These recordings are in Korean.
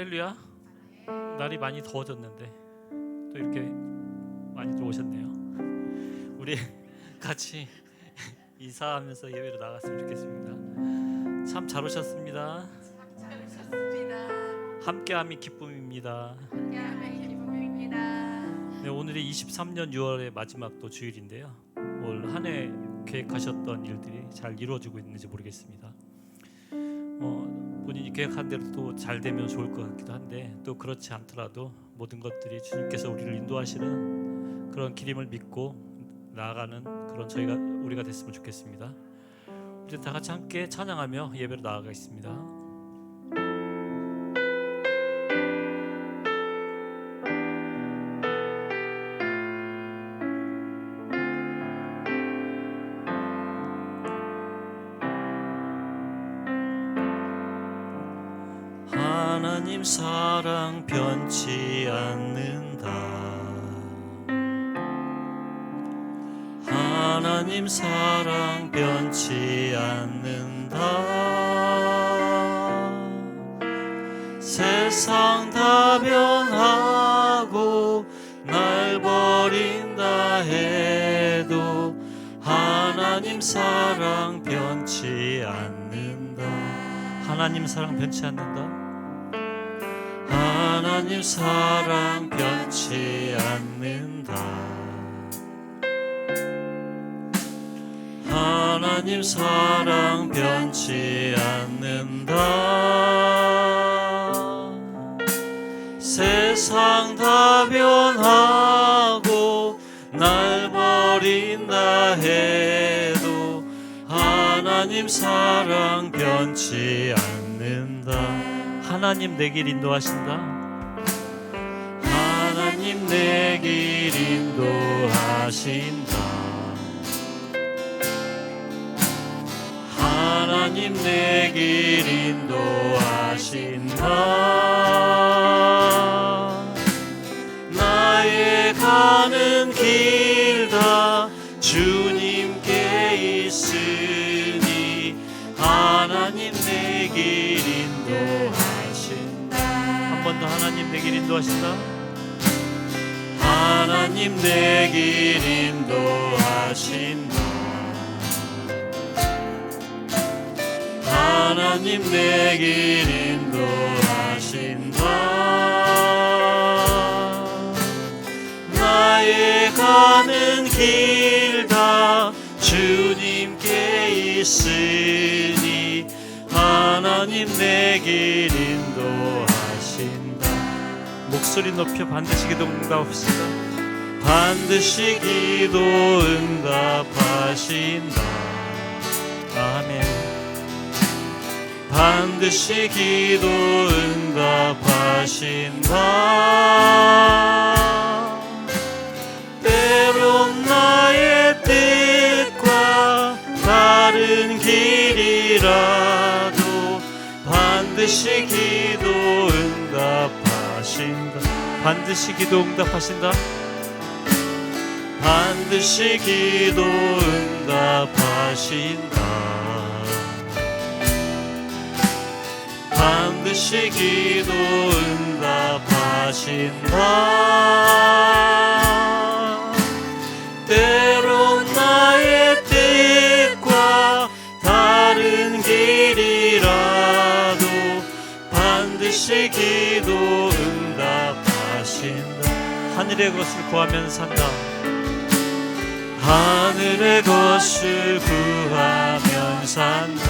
할렐루야. 날이 많이 더워졌는데 또 이렇게 많이 오셨네요. 우리 같이 인사하면서 예배로 나갔으면 좋겠습니다. 참 잘 오셨습니다. 함께함이 기쁨입니다. 네, 오늘이 23년 6월의 마지막 또 주일인데요. 올 한 해 계획하셨던 일들이 잘 이루어지고 있는지 모르겠습니다. 본인이 계획한 대로 또 잘 되면 좋을 것 같기도 한데 또 그렇지 않더라도 모든 것들이 주님께서 우리를 인도하시는 그런 길임을 믿고 나아가는 그런 우리가 됐으면 좋겠습니다. 이제 다 같이 함께 찬양하며 예배로 나아가겠습니다. 하나님 사랑 변치 않는다. 하나님 사랑 변치 않는다. 세상 다 변하고 날 버린다 해도 하나님 사랑 변치 않는다. 하나님 사랑 변치 않는다. 하나님 사랑 변치 않는다. 하나님 사랑 변치 않는다. 세상 다 변하고 날 버린다 해도 하나님 사랑 변치 않는다. 하나님 내 길 인도하신다. 하나님 내 길 인도하신다. 하나님 내 길 인도하신다. 나의 가는 길 다 주님께 있으니 하나님 내 길 인도하신다. 한 번 더 하나님 내 길 인도하신다. 하나님 내 길 인도하신다. 하나님 내 길 인도하신다. 나의 가는 길 다 주님께 있으니 하나님 내 길 인도하신다. 목소리 높여 반드시 기도 응답하신다. 반드시 기도 응답하신다. 아멘. 반드시 기도 응답하신다. 때론 나의 뜻과 다른 길이라도 반드시 기도 응답하신다. 반드시 기도 응답하신다. 반드시 기도 응답하신다. 반드시 기도 응답하신다. 때론 나의 뜻과 다른 길이라도 반드시 기도 응답하신다. 하늘의 것을 구하면 산다. 하늘의 것을 구하면 산다.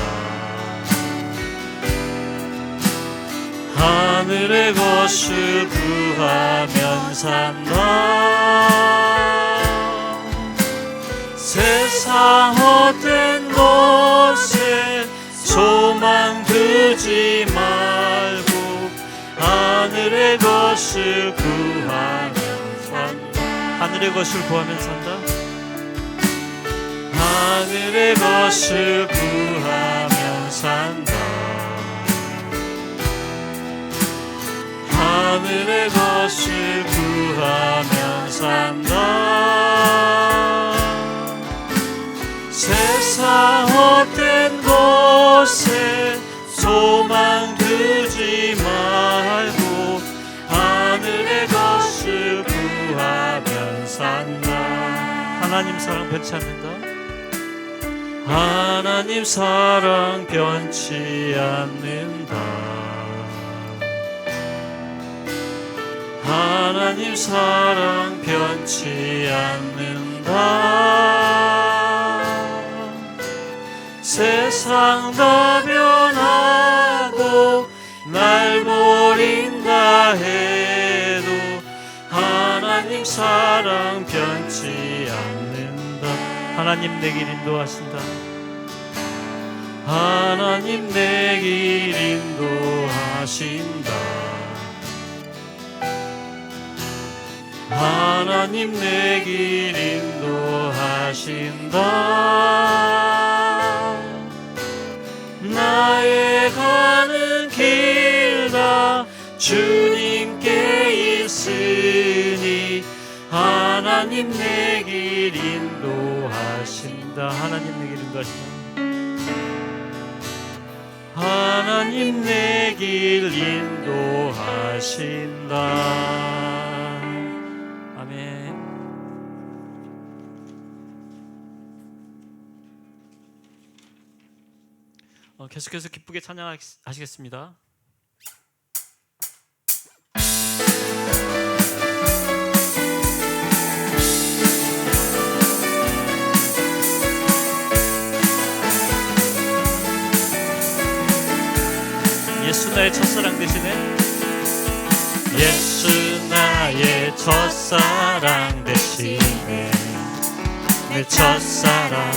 하늘의 것을 구하면 산다. 세상 헛된 것에 소망 두지 말고 하늘의 것을 구하면 산다. 하늘의 것을 구하면 산다. 하늘의 것을 구하면 산다. 하늘의 것을 구하면 산다. 세상 헛된 것에 소망 두지 말고 산다. 하나님 사랑 변치 않는다. 하나님 사랑 변치 않는다. 하나님 사랑 변치 않는다. 세상 다 변하고 날 버린다 해도 하나님 사랑 변치 않는다. 하나님 내 길 인도하신다. 하나님 내 길 인도하신다. 하나님 내 길 인도하신다. 나의 가는 길 다 주님께 있으니 하나님 내 길 인도하신다. 하나님 내 길 인도하신다. 하나님 내 길 인도하신다. 아멘. 계속해서 기쁘게 찬양하시겠습니다. 예수 나의 첫사랑 되시네. 예수 나의 첫사랑 되시네. 내 첫사랑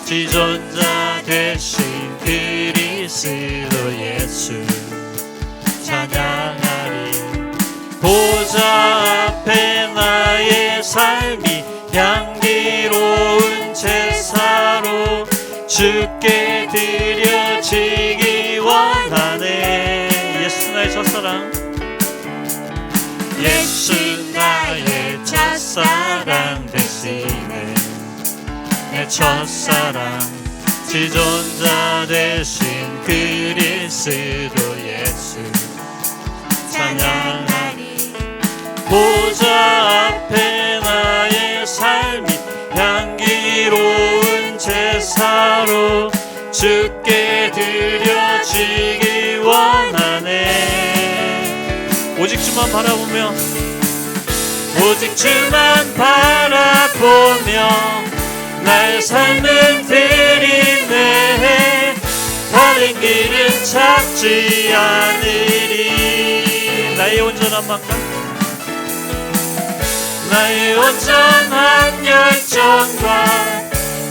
지존자 되신 그리스도 예수 찬양하리. 보좌 앞에 나의 삶이 향기로운 제사로 주께 드려지기 원하네. 예수 나의 첫사랑. 예수 나의 첫사랑 되시네. 내 첫사랑 지존자 되신 그리스도 예수 찬양하리. 보좌 앞에 나의 삶이 향기로운 제사로 주께 드려지기 원하네. 오직 주만 바라보며 오직 주만 바라보며 나의 삶을 드리네. 다른 길은 찾지 않으리. 나의 온전한 마음 나의 온전한 열정과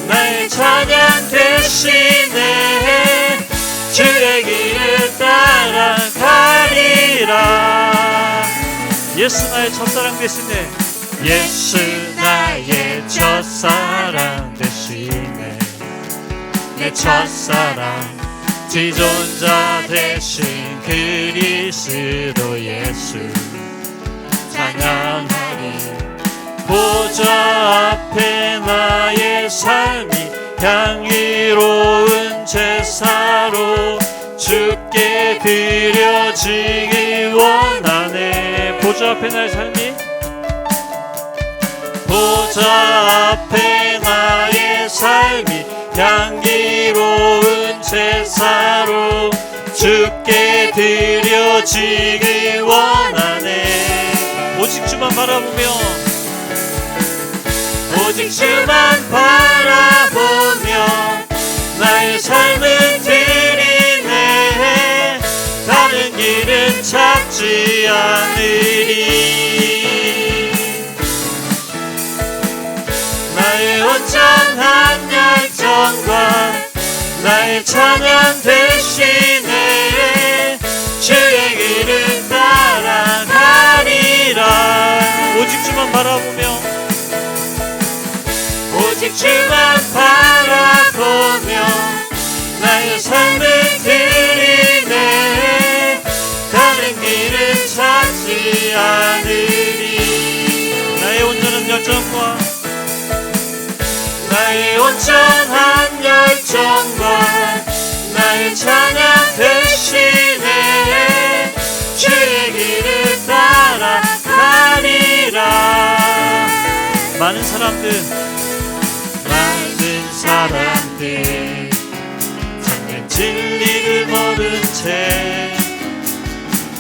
나의 찬양 대신에 주의 길을 따라가리라. 예수 나의 첫사랑 되시네. 예수 나의 첫사랑 되시네. 내 첫사랑 지존자 되신 그리스도 예수 찬양하리. 보좌 앞에 나의 삶이 향기로운 제사로 주께 드려지기 원하네. 보좌 앞에 나의 삶이 보좌 앞에 나의 삶이 향기로운 제사로 주께 드려지기 원하네. 오직 주만 바라보며 오직 주만 바라보며 나의 삶을 드리네. 다른 길은 찾지 않으리. 나의 온전한 열정과 나의 찬양 대신에 주의 길을 따라가리라. 오직 주만 바라보며 오직 주만 바라보며 나의 삶을 드리네. 다른 길을 찾지 않으리. 나의 온전한 열정과 나의 온전한 열정과 나의 찬양 대신에 주의 길을 따라가리라. 많은 사람들 참된 진리를 모른 채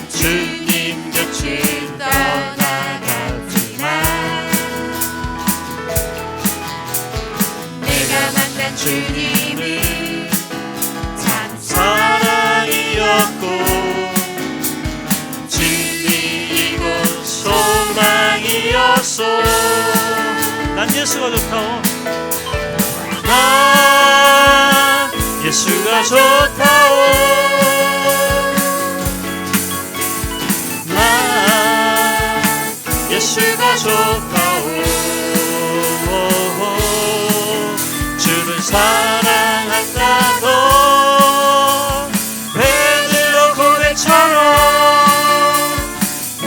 주님 곁을 떠나갔지만 내가 만난 주님은 참 사랑이었고 진리이고 소망이었소. 난 예수가 좋다오. 난 예수가 좋다오. 난 예수가 좋다오. 주를 사랑한다고 베드로 고백처럼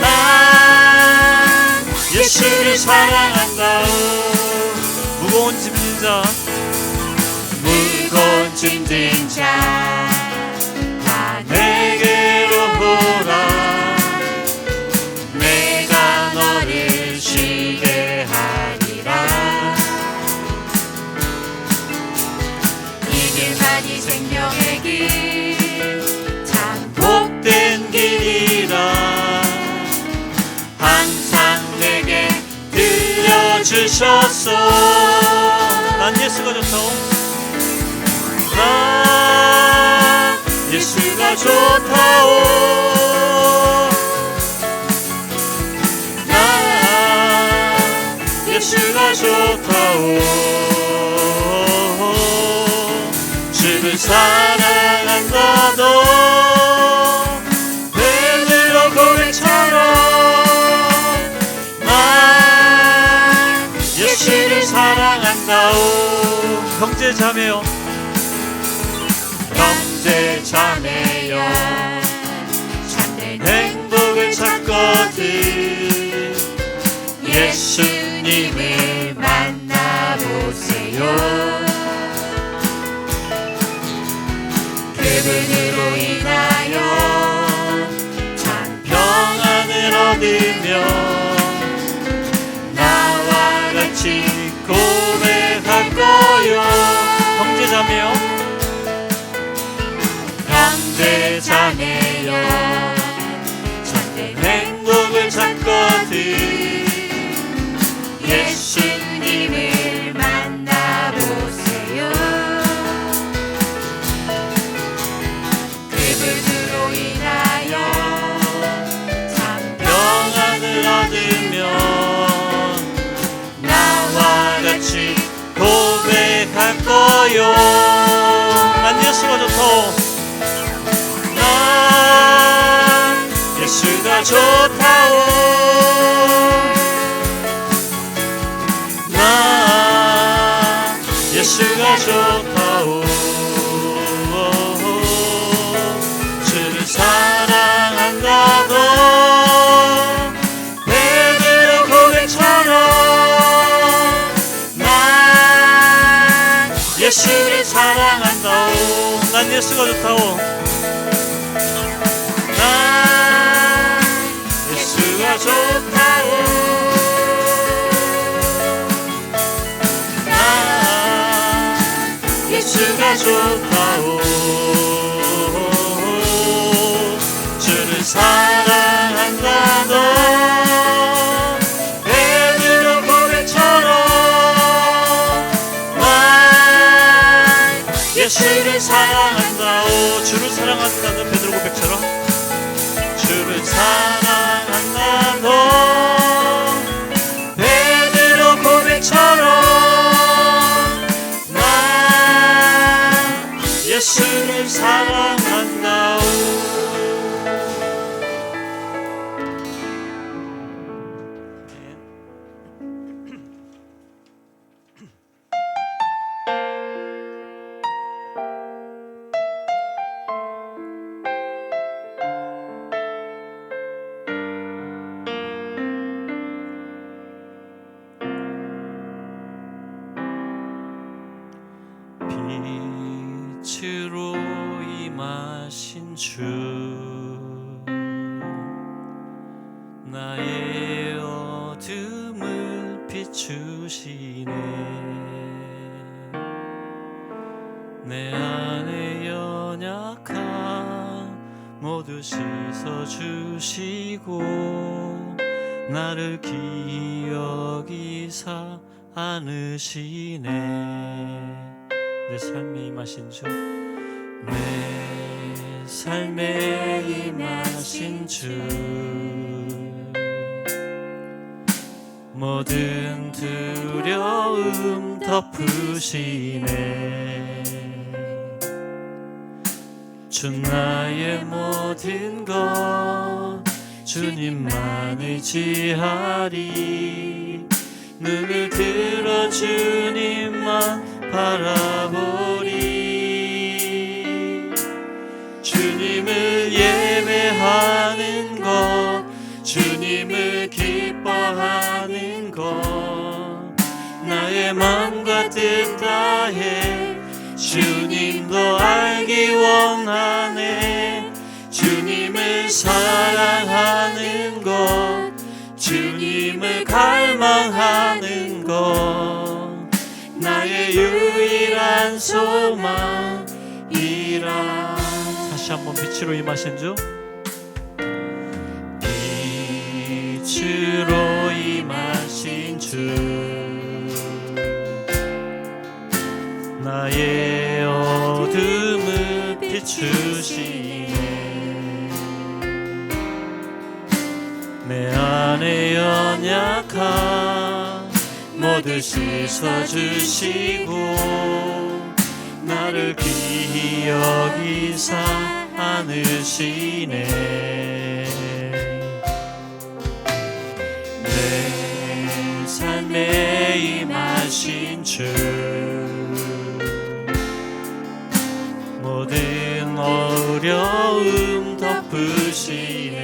난 예수를 사랑한다오. 무거운 짐진 자 다 내게로 오라. 내가 너를 쉬게 하리라. 이 길만이 생명의 길 참 복된 길이라 항상 내게 들려주셨소. 난 예수가 좋다오. 난 예수가 좋다오. 난 예수가 좋다오. 주를 사랑한다. 너 베드로 고백처럼 난 예수를 사랑한다오. 형제 자매요, 형제 자매여, 참된 행복을 찾거든 예수님을 만나보세요. 그분으로 인하여 참 평안을 얻으며 나와 같이 고백할 거요. 형제 자매요, 형제 자매여, 참된 행복을 찾거든 예수님을 만나보세요. 그분으로 인하여 참 평안을 얻으며 나와 같이 고백할 거요. 난 예수가 좋다. 예수가 좋다오. 난 예수가 좋다오. 주를 사랑한다고 베드로 고백처럼 난 예수를 사랑한다오. 난 예수가 좋다오. 예수가 좋다오. 난 예수가 좋다오. 주를 사랑한다. 너 베드로 고백처럼 난 예수를 사랑한다오. 주를 사랑한다는 베드로 고백처럼 주를 사랑한다. 너 베드로 고백처럼 난 예수를 사랑한다오. 빛으로 임하신 주, 나의 어둠을 비추 주시네. 내 안에 연약함 모두 씻어주시고 나를 기억이사 안으시네. 내 삶에 임하신 주, 내 삶에 임하신 주, 모든 두려움 덮으시네. 주 나의 모든 것 주님만 의지하리. 눈을 들어 주님만 바라보리. 주님을 예배하는 것, 주님을 기뻐하는 것, 나의 마음과 뜻 다해 주님도 알기 원하네. 주님을 사랑하는 것, 주님을 갈망하는 것, 나의 유일한 소망이라. 다시 한번 빛으로 임하신 주, 빛으로 임하신 주, 나의 어둠을 비추시네. 내 안에 연약함 모두 씻어주시고 나를 기억이사 안으시네. 내 삶에 임하신 주, 모든 어려움 덮으시네.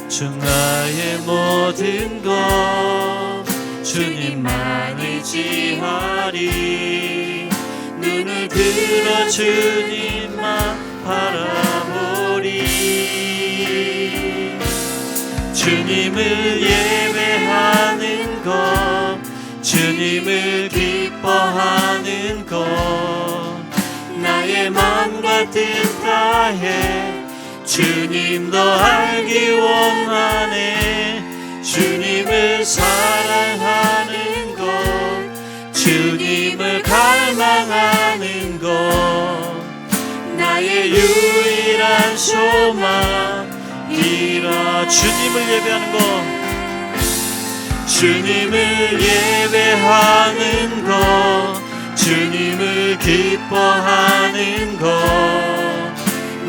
주 나의 모든 것 주님만 의지하리. 눈을 들어 주님만 바라보리. 주님을 예배하는 것, 주님을 기뻐하는 것, 나의 마음과 뜻 다해 주님도 알기 원하네. 주님을 사랑하는 것, 주님을 갈망하는 것, 나의 유일한 소망이라. 주님을 예배하는 것, 주님을 예배하는 것, 주님을 기뻐하는 것,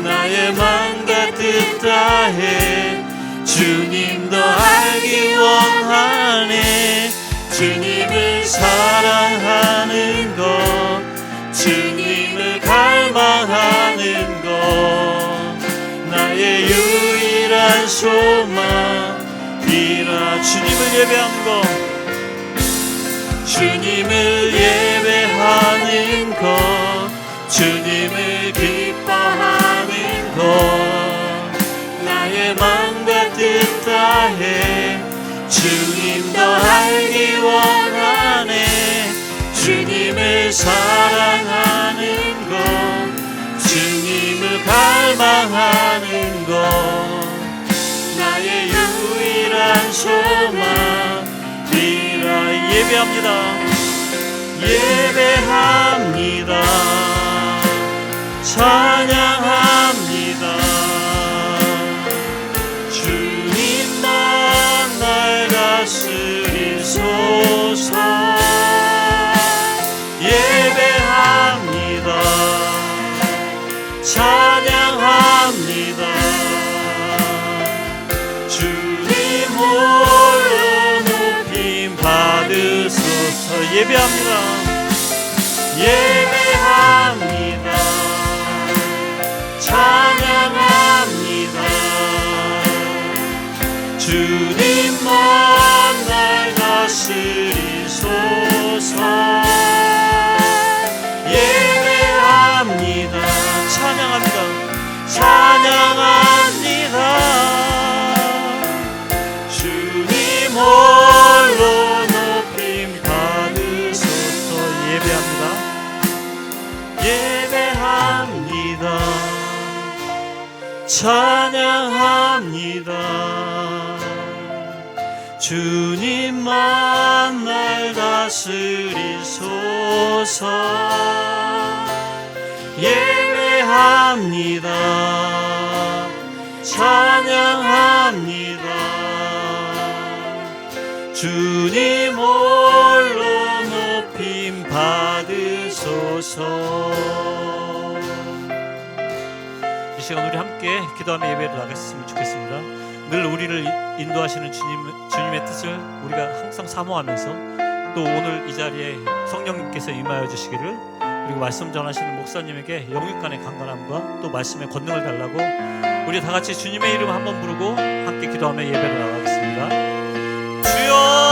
나의 마음과 뜻 다해 주님도 알기 원하네. 주님을 사랑하는 것, 주님을 갈망하는 것, 나의 유일한 소망이라. 주님을 예배하는 것, 주님을 예배하는 것, 주님을 기뻐하는 것, 나의 마음과 뜻 다해 주님도 알기 원하네. 주님을 사랑하는 것, 주님을 갈망하는 것, 나의 유일한 소망이라. 예배합니다. 예배합니다. 찬양합니다. 주님만 날 다스리소서. 예배합니다. 찬양합니다. 주님 홀로 높임 받으소서. 예배합니다. 예배합니다. 찬양합니다. 주님만 날 다스리소서. 예배합니다. 찬양합니다. 찬양합니다. 주님 홀로 높임 받으소서. 예배합니다. 예배합니다. 찬양합니다. 주님만 날 다스리소서. 예배합니다. 찬양합니다. 주님 홀로 높임 받으소서. 이 시간 우리 함께 기도하며 예배를 나갔으면 좋겠습니다. 늘 우리를 인도하시는 주님의 뜻을 우리가 항상 사모하면서 또 오늘 이 자리에 성령님께서 임하여 주시기를, 그리고 말씀 전하시는 목사님에게 영육간의 강건함과 또 말씀의 권능을 달라고 우리 다 같이 주님의 이름 한번 부르고 함께 기도하며 예배를 나가겠습니다. 주여!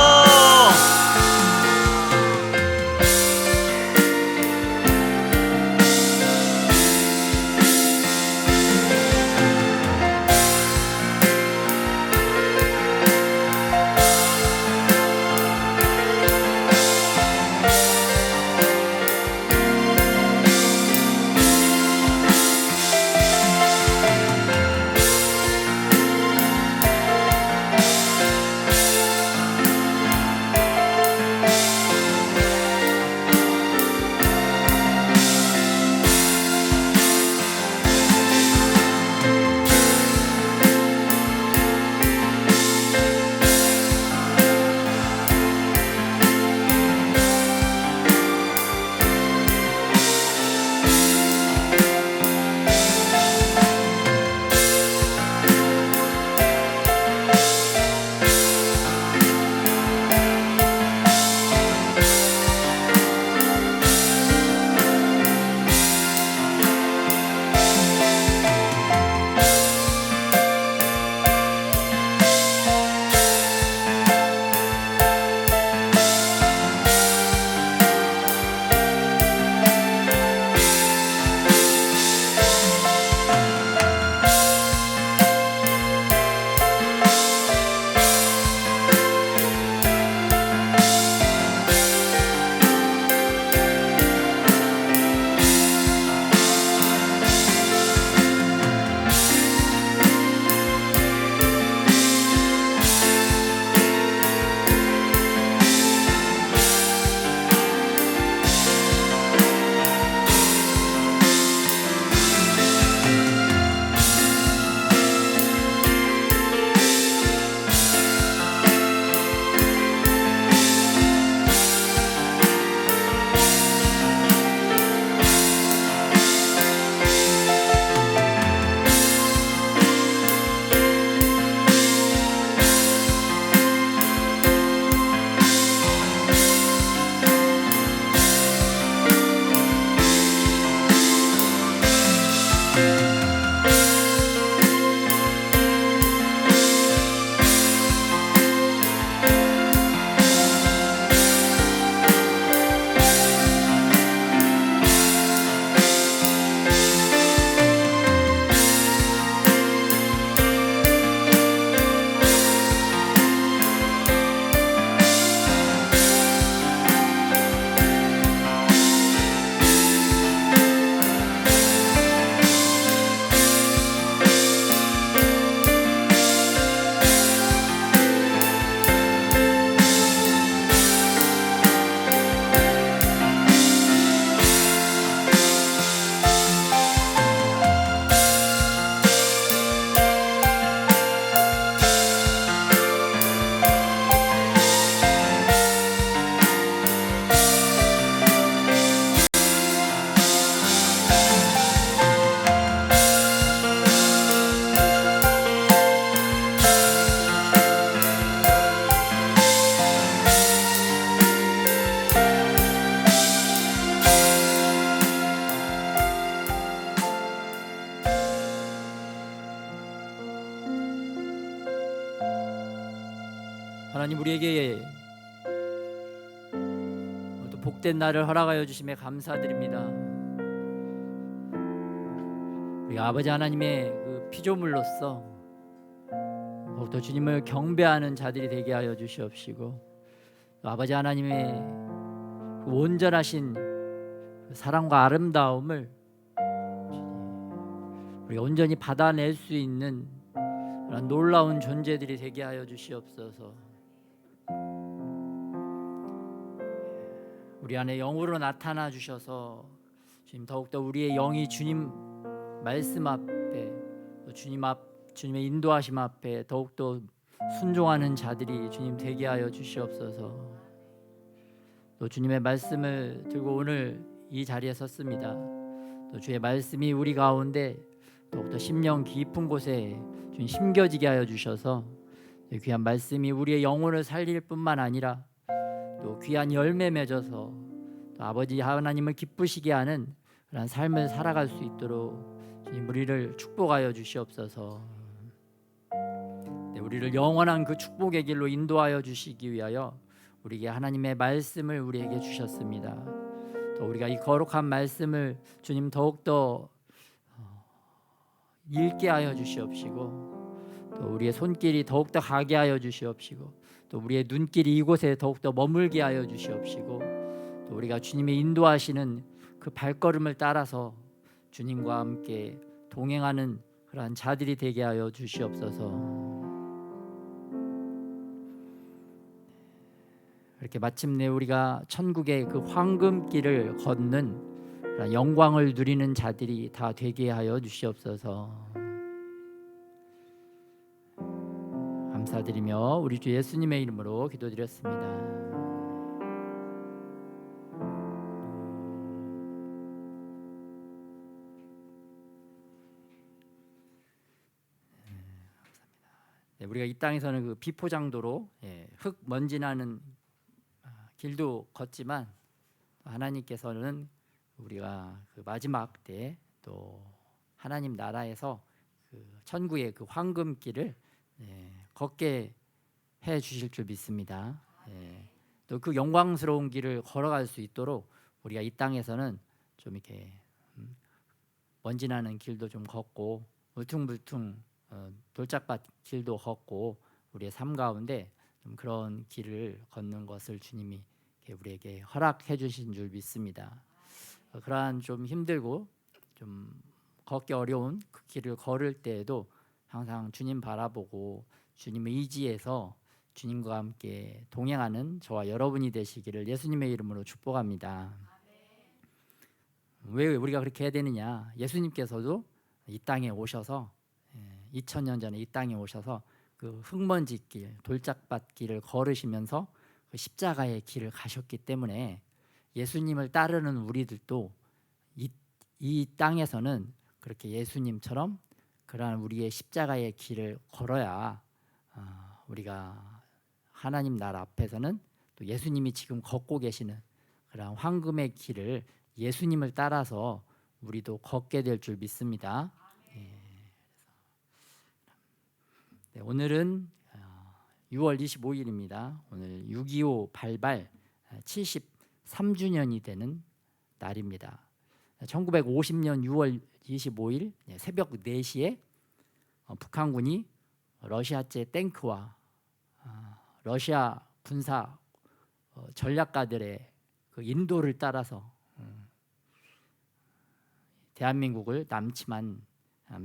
하나님 우리에게 또 복된 날을 허락하여 주심에 감사드립니다. 우리 아버지 하나님의 그 피조물로서 더욱더 주님을 경배하는 자들이 되게 하여 주시옵시고, 또 아버지 하나님의 그 온전하신 그 사랑과 아름다움을 우리가 온전히 받아낼 수 있는 그런 놀라운 존재들이 되게 하여 주시옵소서. 우리 안에 영으로 나타나 주셔서 주님 더욱더 우리의 영이 주님 말씀 앞에, 또 주님의 인도하심 앞에 더욱더 순종하는 자들이 주님 되게 하여 주시옵소서. 또 주님의 말씀을 들고 오늘 이 자리에 섰습니다. 또 주의 말씀이 우리 가운데 더욱더 심령 깊은 곳에 주님 심겨지게 하여 주셔서 귀한 말씀이 우리의 영혼을 살릴 뿐만 아니라 또 귀한 열매 맺어서 또 아버지 하나님을 기쁘시게 하는 그런 삶을 살아갈 수 있도록 주님 우리를 축복하여 주시옵소서. 우리를 영원한 그 축복의 길로 인도하여 주시기 위하여 우리에게 하나님의 말씀을 우리에게 주셨습니다. 또 우리가 이 거룩한 말씀을 주님 더욱더 읽게 하여 주시옵시고, 또 우리의 손길이 더욱더 가게 하여 주시옵시고, 또 우리의 눈길이 이곳에 더욱더 머물게 하여 주시옵시고, 또 우리가 주님의 인도하시는 그 발걸음을 따라서 주님과 함께 동행하는 그러한 자들이 되게 하여 주시옵소서. 이렇게 마침내 우리가 천국의 그 황금길을 걷는 그런 영광을 누리는 자들이 다 되게 하여 주시옵소서. 감사드리며 우리 주 예수님의 이름으로 기도드렸습니다. 네, 우리가 이 땅에서는 그 비포장도로 흙 먼지 나는 길도 걷지만 하나님께서는 우리가 그 마지막 때 또 하나님 나라에서 그 천국의 그 황금길을 걷게 해 주실 줄 믿습니다. 또 그 영광스러운 길을 걸어갈 수 있도록 우리가 이 땅에서는 좀 이렇게 먼지 나는 길도 좀 걷고 울퉁불퉁 돌짝밭 길도 걷고 우리의 삶 가운데 좀 그런 길을 걷는 것을 주님이 우리에게 허락해 주신 줄 믿습니다. 그러한 좀 힘들고 좀 걷기 어려운 그 길을 걸을 때에도 항상 주님 바라보고 주님의 의지에서 주님과 함께 동행하는 저와 여러분이 되시기를 예수님의 이름으로 축복합니다. 왜 우리가 그렇게 해야 되느냐? 예수님께서도 이 땅에 오셔서 2000년 전에 이 땅에 오셔서 그 흙먼지길, 돌짝밭 길을 걸으시면서 그 십자가의 길을 가셨기 때문에 예수님을 따르는 우리들도 이 땅에서는 그렇게 예수님처럼 그러한 우리의 십자가의 길을 걸어야 우리가 하나님 나라 앞에서는 또 예수님이 지금 걷고 계시는 그러한 황금의 길을 예수님을 따라서 우리도 걷게 될 줄 믿습니다. 네, 오늘은 6월 25일입니다. 오늘 6.25 발발 73주년이 되는 날입니다. 1950년 6월 25일 새벽 4시에 북한군이 러시아제 탱크와 러시아 군사 전략가들의 그 인도를 따라서 대한민국을 남침한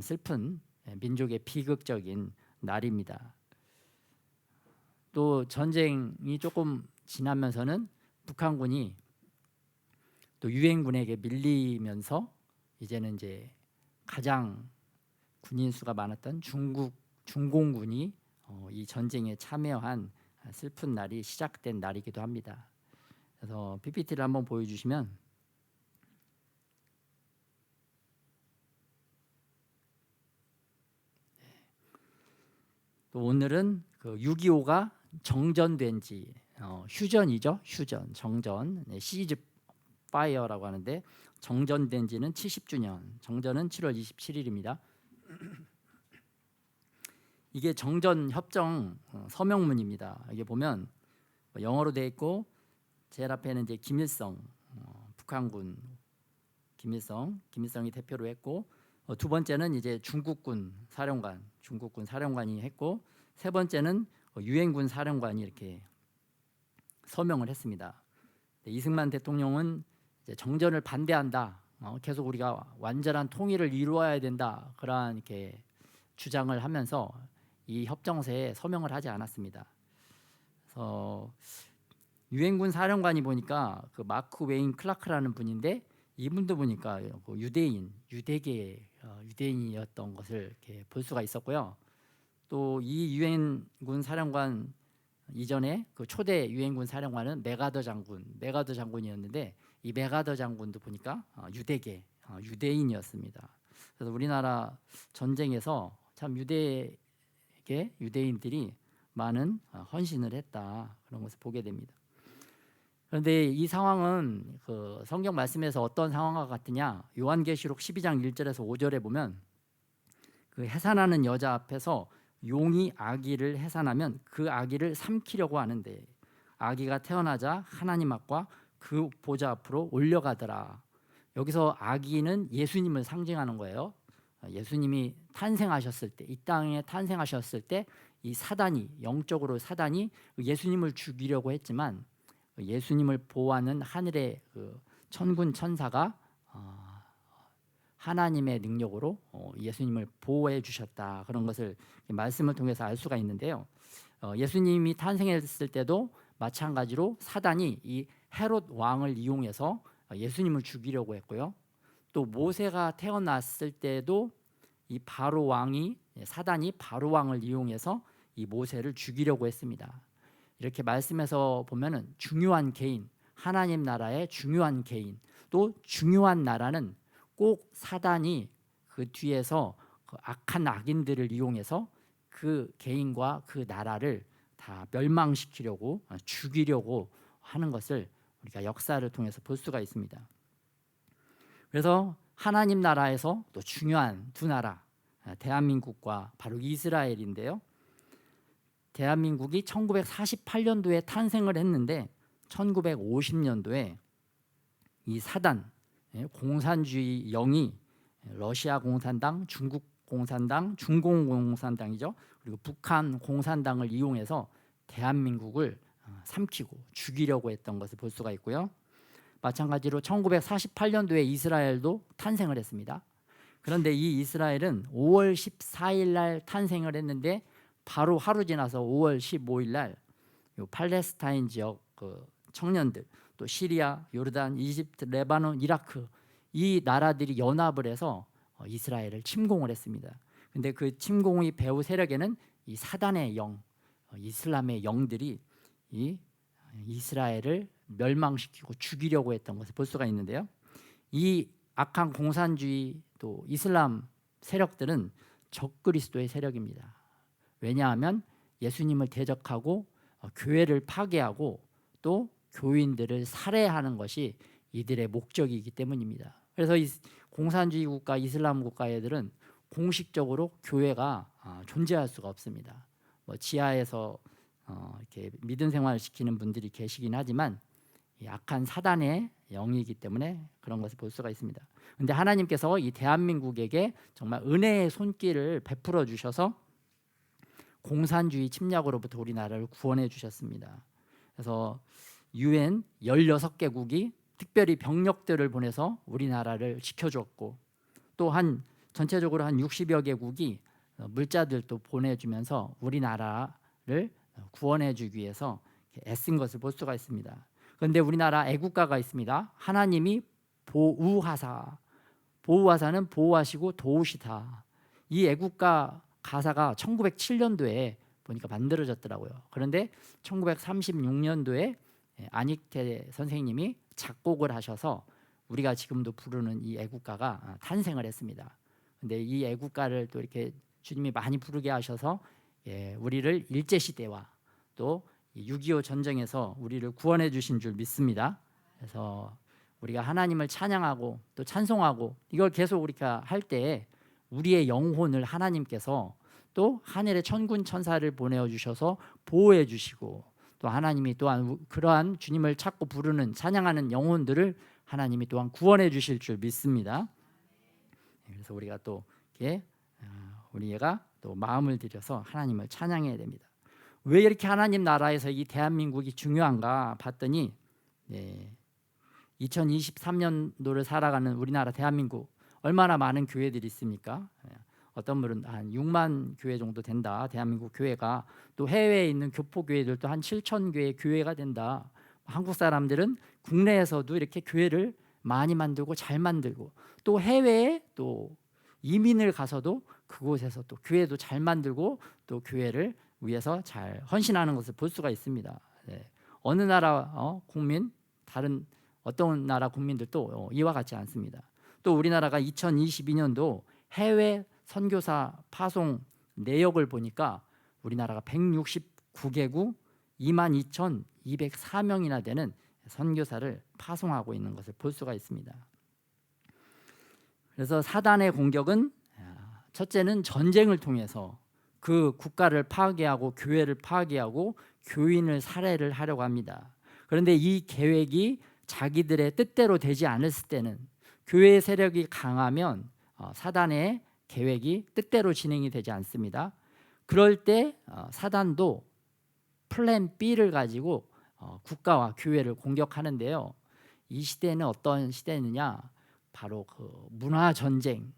슬픈 민족의 비극적인 날입니다. 또 전쟁이 조금 지나면서는 북한군이 또 유엔군에게 밀리면서 이제는 이제 가장 군인 수가 많았던 중공군이 이 전쟁에 참여한 슬픈 날이 시작된 날이기도 합니다. 그래서 PPT를 한번 보여주시면 또 오늘은 그 6.25가 정전된 지 휴전이죠. 휴전, 정전, 시즈 파이어라고 하는데 정전된 지는 70주년. 정전은 7월 27일입니다. 이게 정전 협정 서명문입니다. 이게 보면 영어로 되어 있고 제일 앞에는 이제 김일성 북한군 김일성이 대표로 했고 두 번째는 이제 중국군 사령관이 했고 세 번째는 유엔군 사령관이 이렇게 서명을 했습니다. 이승만 대통령은 이제 정전을 반대한다. 계속 우리가 완전한 통일을 이루어야 된다. 그러한 이렇게 주장을 하면서 이 협정서에 서명을 하지 않았습니다. 그래서 유엔군 사령관이 보니까 그 마크 웨인 클라크라는 분인데 이분도 보니까 그 유대계 유대인이었던 것을 이렇게 볼 수가 있었고요. 또 이 유엔군 사령관 이전에 그 초대 유엔군 사령관은 메가더 장군이었는데 이 메가더 장군도 보니까 유대인이었습니다. 그래서 우리나라 전쟁에서 참 유대인들이 많은 헌신을 했다 그런 것을 보게 됩니다. 그런데 이 상황은 그 성경 말씀에서 어떤 상황과 같으냐? 요한계시록 12장 1절에서 5절에 보면 그 해산하는 여자 앞에서 용이 아기를 해산하면 그 아기를 삼키려고 하는데 아기가 태어나자 하나님 앞과 그 보좌 앞으로 올려가더라. 여기서 아기는 예수님을 상징하는 거예요. 예수님이 탄생하셨을 때, 이 땅에 탄생하셨을 때 이 사단이, 영적으로 사단이 예수님을 죽이려고 했지만 예수님을 보호하는 하늘의 그 천군 천사가 하나님의 능력으로 예수님을 보호해 주셨다. 그런 것을 말씀을 통해서 알 수가 있는데요. 예수님이 탄생했을 때도 마찬가지로 사단이 이 헤롯 왕을 이용해서 예수님을 죽이려고 했고요. 또 모세가 태어났을 때도 이 바로 왕이 사단이 바로 왕을 이용해서 이 모세를 죽이려고 했습니다. 이렇게 말씀에서 보면은 중요한 개인, 하나님 나라의 중요한 개인, 또 중요한 나라는 꼭 사단이 그 뒤에서 그 악한 악인들을 이용해서 그 개인과 그 나라를 다 멸망시키려고 죽이려고 하는 것을 우리가 역사를 통해서 볼 수가 있습니다. 그래서 하나님 나라에서 또 중요한 두 나라, 대한민국과 바로 이스라엘인데요. 대한민국이 1948년도에 탄생을 했는데 1950년도에 이 사단, 공산주의 영이 러시아 공산당, 중국 공산당, 중공 공산당이죠. 그리고 북한 공산당을 이용해서 대한민국을 삼키고 죽이려고 했던 것을 볼 수가 있고요. 마찬가지로 1948년도에 이스라엘도 탄생을 했습니다. 그런데 이 이스라엘은 5월 14일 날 탄생을 했는데 바로 하루 지나서 5월 15일 날 팔레스타인 지역 그 청년들, 또 시리아, 요르단, 이집트, 레바논, 이라크 이 나라들이 연합을 해서 이스라엘을 침공을 했습니다. 근데 그 침공의 배후 세력에는 이 사단의 영, 이슬람의 영들이 이 이스라엘을 멸망시키고 죽이려고 했던 것을 볼 수가 있는데요. 이 악한 공산주의 또 이슬람 세력들은 적그리스도의 세력입니다. 왜냐하면 예수님을 대적하고 교회를 파괴하고 또 교인들을 살해하는 것이 이들의 목적이기 때문입니다. 그래서 이 공산주의 국가, 이슬람 국가 애들은 공식적으로 교회가 존재할 수가 없습니다. 뭐 지하에서 이렇게 믿음 생활을 시키는 분들이 계시긴 하지만 이 악한 사단의 영이기 때문에 그런 것을 볼 수가 있습니다. 그런데 하나님께서 이 대한민국에게 정말 은혜의 손길을 베풀어 주셔서 공산주의 침략으로부터 우리나라를 구원해 주셨습니다. 그래서 UN 16개국이 특별히 병력들을 보내서 우리나라를 지켜줬고 또 전체적으로 한 60여 개국이 물자들도 보내주면서 우리나라를 구원해 주기 위해서 애쓴 것을 볼 수가 있습니다. 그런데 우리나라 애국가가 있습니다. 하나님이 보호하사는 보호하시고 도우시다. 이 애국가 가사가 1907년도에 보니까 만들어졌더라고요. 그런데 1936년도에 안익태 선생님이 작곡을 하셔서 우리가 지금도 부르는 이 애국가가 탄생을 했습니다. 근데 이 애국가를 또 이렇게 주님이 많이 부르게 하셔서 우리를 일제시대와 또 6.25 전쟁에서 우리를 구원해 주신 줄 믿습니다. 그래서 우리가 하나님을 찬양하고 또 찬송하고 이걸 계속 우리가 할 때 우리의 영혼을 하나님께서 또 하늘의 천군 천사를 보내어 주셔서 보호해 주시고 또 하나님이 또한 그러한 주님을 찾고 부르는 찬양하는 영혼들을 하나님이 또한 구원해 주실 줄 믿습니다. 그래서 우리가 또 이렇게 우리가 또 마음을 들여서 하나님을 찬양해야 됩니다. 왜 이렇게 하나님 나라에서 이 대한민국이 중요한가 봤더니 2023년도를 살아가는 우리나라 대한민국 얼마나 많은 교회들이 있습니까? 어떤 분은 한 6만 교회 정도 된다. 대한민국 교회가. 또 해외에 있는 교포교회들도 한 7천 개의 교회가 된다. 한국 사람들은 국내에서도 이렇게 교회를 많이 만들고 잘 만들고 또 해외에 또 이민을 가서도 그곳에서 또 교회도 잘 만들고 또 교회를 위해서 잘 헌신하는 것을 볼 수가 있습니다. 어느 나라 국민 다른 어떤 나라 국민들도 이와 같지 않습니다. 또 우리나라가 2022년도 해외 선교사 파송 내역을 보니까 우리나라가 169개국 22,204명이나 되는 선교사를 파송하고 있는 것을 볼 수가 있습니다. 그래서 사단의 공격은 첫째는 전쟁을 통해서 그 국가를 파괴하고 교회를 파괴하고 교인을 살해를 하려고 합니다. 그런데 이 계획이 자기들의 뜻대로 되지 않았을 때는 교회의 세력이 강하면 사단의 계획이 뜻대로 진행이 되지 않습니다. 그럴 때 사단도 플랜 B를 가지고 국가와 교회를 공격하는데요. 이 시대는 어떤 시대느냐? 바로 그 문화 전쟁,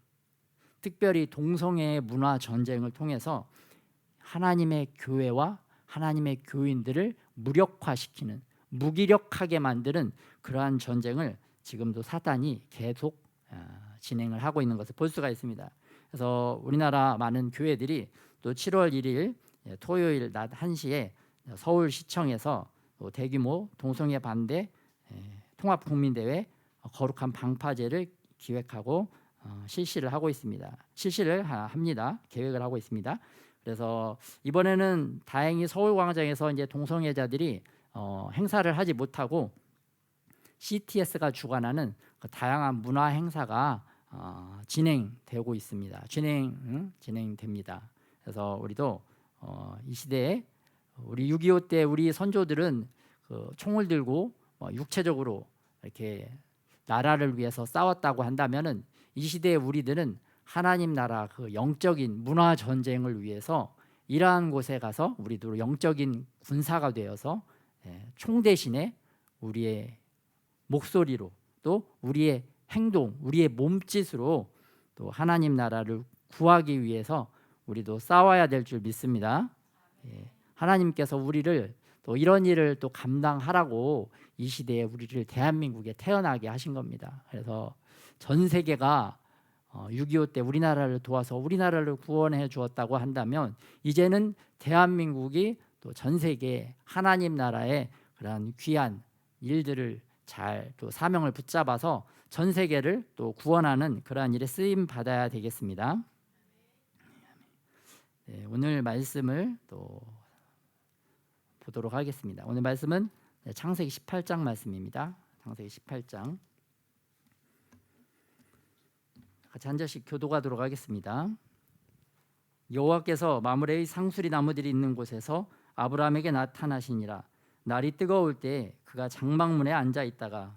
특별히 동성애의 문화 전쟁을 통해서 하나님의 교회와 하나님의 교인들을 무력화시키는, 무기력하게 만드는 그러한 전쟁을 지금도 사단이 계속 진행을 하고 있는 것을 볼 수가 있습니다. 그래서 우리나라 많은 교회들이 또 7월 1일 토요일 낮 1시에 서울시청에서 대규모 동성애 반대 통합국민대회 거룩한 방파제를 기획하고 실시를 하고 있습니다. 실시를 합니다. 계획을 하고 있습니다. 그래서 이번에는 다행히 서울광장에서 이제 동성애자들이 행사를 하지 못하고 CTS가 주관하는 그 다양한 문화 행사가 진행되고 있습니다. 진행됩니다. 그래서 우리도 이 시대에 우리 6.25 때 우리 선조들은 그 총을 들고 육체적으로 이렇게 나라를 위해서 싸웠다고 한다면은 이 시대에 우리들은 하나님 나라 그 영적인 문화 전쟁을 위해서 이러한 곳에 가서 우리도 영적인 군사가 되어서 총 대신에 우리의 목소리로 또 우리의 행동, 우리의 몸짓으로 또 하나님 나라를 구하기 위해서 우리도 싸워야 될 줄 믿습니다. 하나님께서 우리를 또 이런 일을 또 감당하라고 이 시대에 우리를 대한민국에 태어나게 하신 겁니다. 그래서 전 세계가 6.25 때 우리나라를 도와서 우리나라를 구원해 주었다고 한다면 이제는 대한민국이 또 전 세계 하나님 나라의 그런 귀한 일들을 잘 또 사명을 붙잡아서 전 세계를 또 구원하는 그러한 일에 쓰임 받아야 되겠습니다. 오늘 말씀을 또 보도록 하겠습니다. 오늘 말씀은 창세기 18장 말씀입니다. 창세기 18장 같이 한 절씩 교독하도록 하겠습니다. 여호와께서 마므레의 상수리 나무들이 있는 곳에서 아브라함에게 나타나시니라. 날이 뜨거울 때 그가 장막문에 앉아 있다가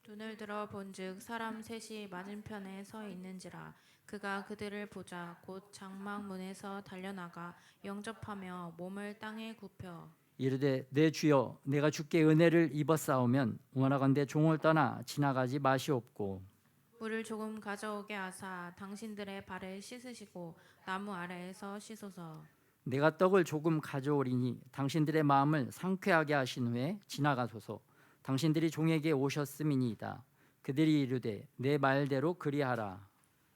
눈을 들어 본즉 사람 셋이 맞은편에 서 있는지라. 그가 그들을 보자 곧 장막문에서 달려나가 영접하며 몸을 땅에 굽혀 이르되 내 주여 내가 주께 은혜를 입었사오면 원하건대 종을 떠나 지나가지 마시옵고 물을 조금 가져오게 하사 당신들의 발을 씻으시고 나무 아래에서 씻소서. 내가 떡을 조금 가져오리니 당신들의 마음을 상쾌하게 하신 후에 지나가소서. 당신들이 종에게 오셨음이니이다. 그들이 이르되 내 말대로 그리하라.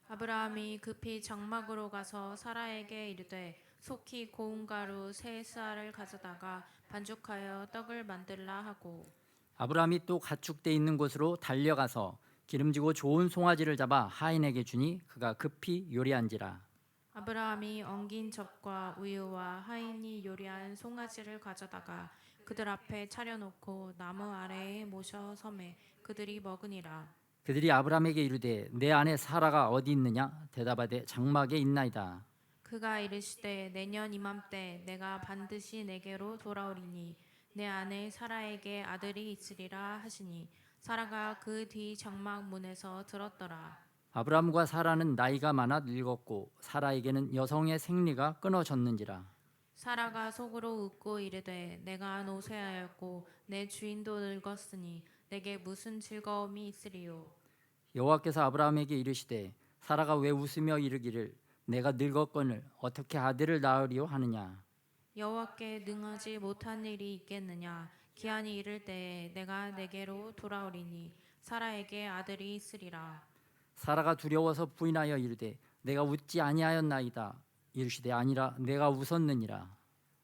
아브라함이 급히 장막으로 가서 사라에게 이르되 속히 고운 가루 세 쌀을 가져다가 반죽하여 떡을 만들라 하고 아브라함이 또 가축대 있는 곳으로 달려가서 기름지고 좋은 송아지를 잡아 하인에게 주니 그가 급히 요리한지라. 아브라함이 엉긴 젖과 우유와 하인이 요리한 송아지를 가져다가 그들 앞에 차려놓고 나무 아래에 모셔 섬에 그들이 먹으니라. 그들이 아브라함에게 이르되 내 아내 사라가 어디 있느냐? 대답하되 장막에 있나이다. 그가 이르시되 내년 이맘때 내가 반드시 내게로 돌아오리니 내 아내 사라에게 아들이 있으리라 하시니 사라가 그 뒤 장막 문에서 들었더라. 아브라함과 사라는 나이가 많아 늙었고 사라에게는 여성의 생리가 끊어졌는지라. 사라가 속으로 웃고 이르되 내가 노쇠하였고 내 주인도 늙었으니 내게 무슨 즐거움이 있으리요. 여호와께서 아브라함에게 이르시되 사라가 왜 웃으며 이르기를 내가 늙었거늘 어떻게 아들을 낳으리요 하느냐. 여호와께 능하지 못한 일이 있겠느냐. 기한이 이를 때에 내가 내게로 돌아오리니 사라에게 아들이 있으리라. 사라가 두려워서 부인하여 이르되 내가 웃지 아니하였나이다. 이르시되 아니라 내가 웃었느니라.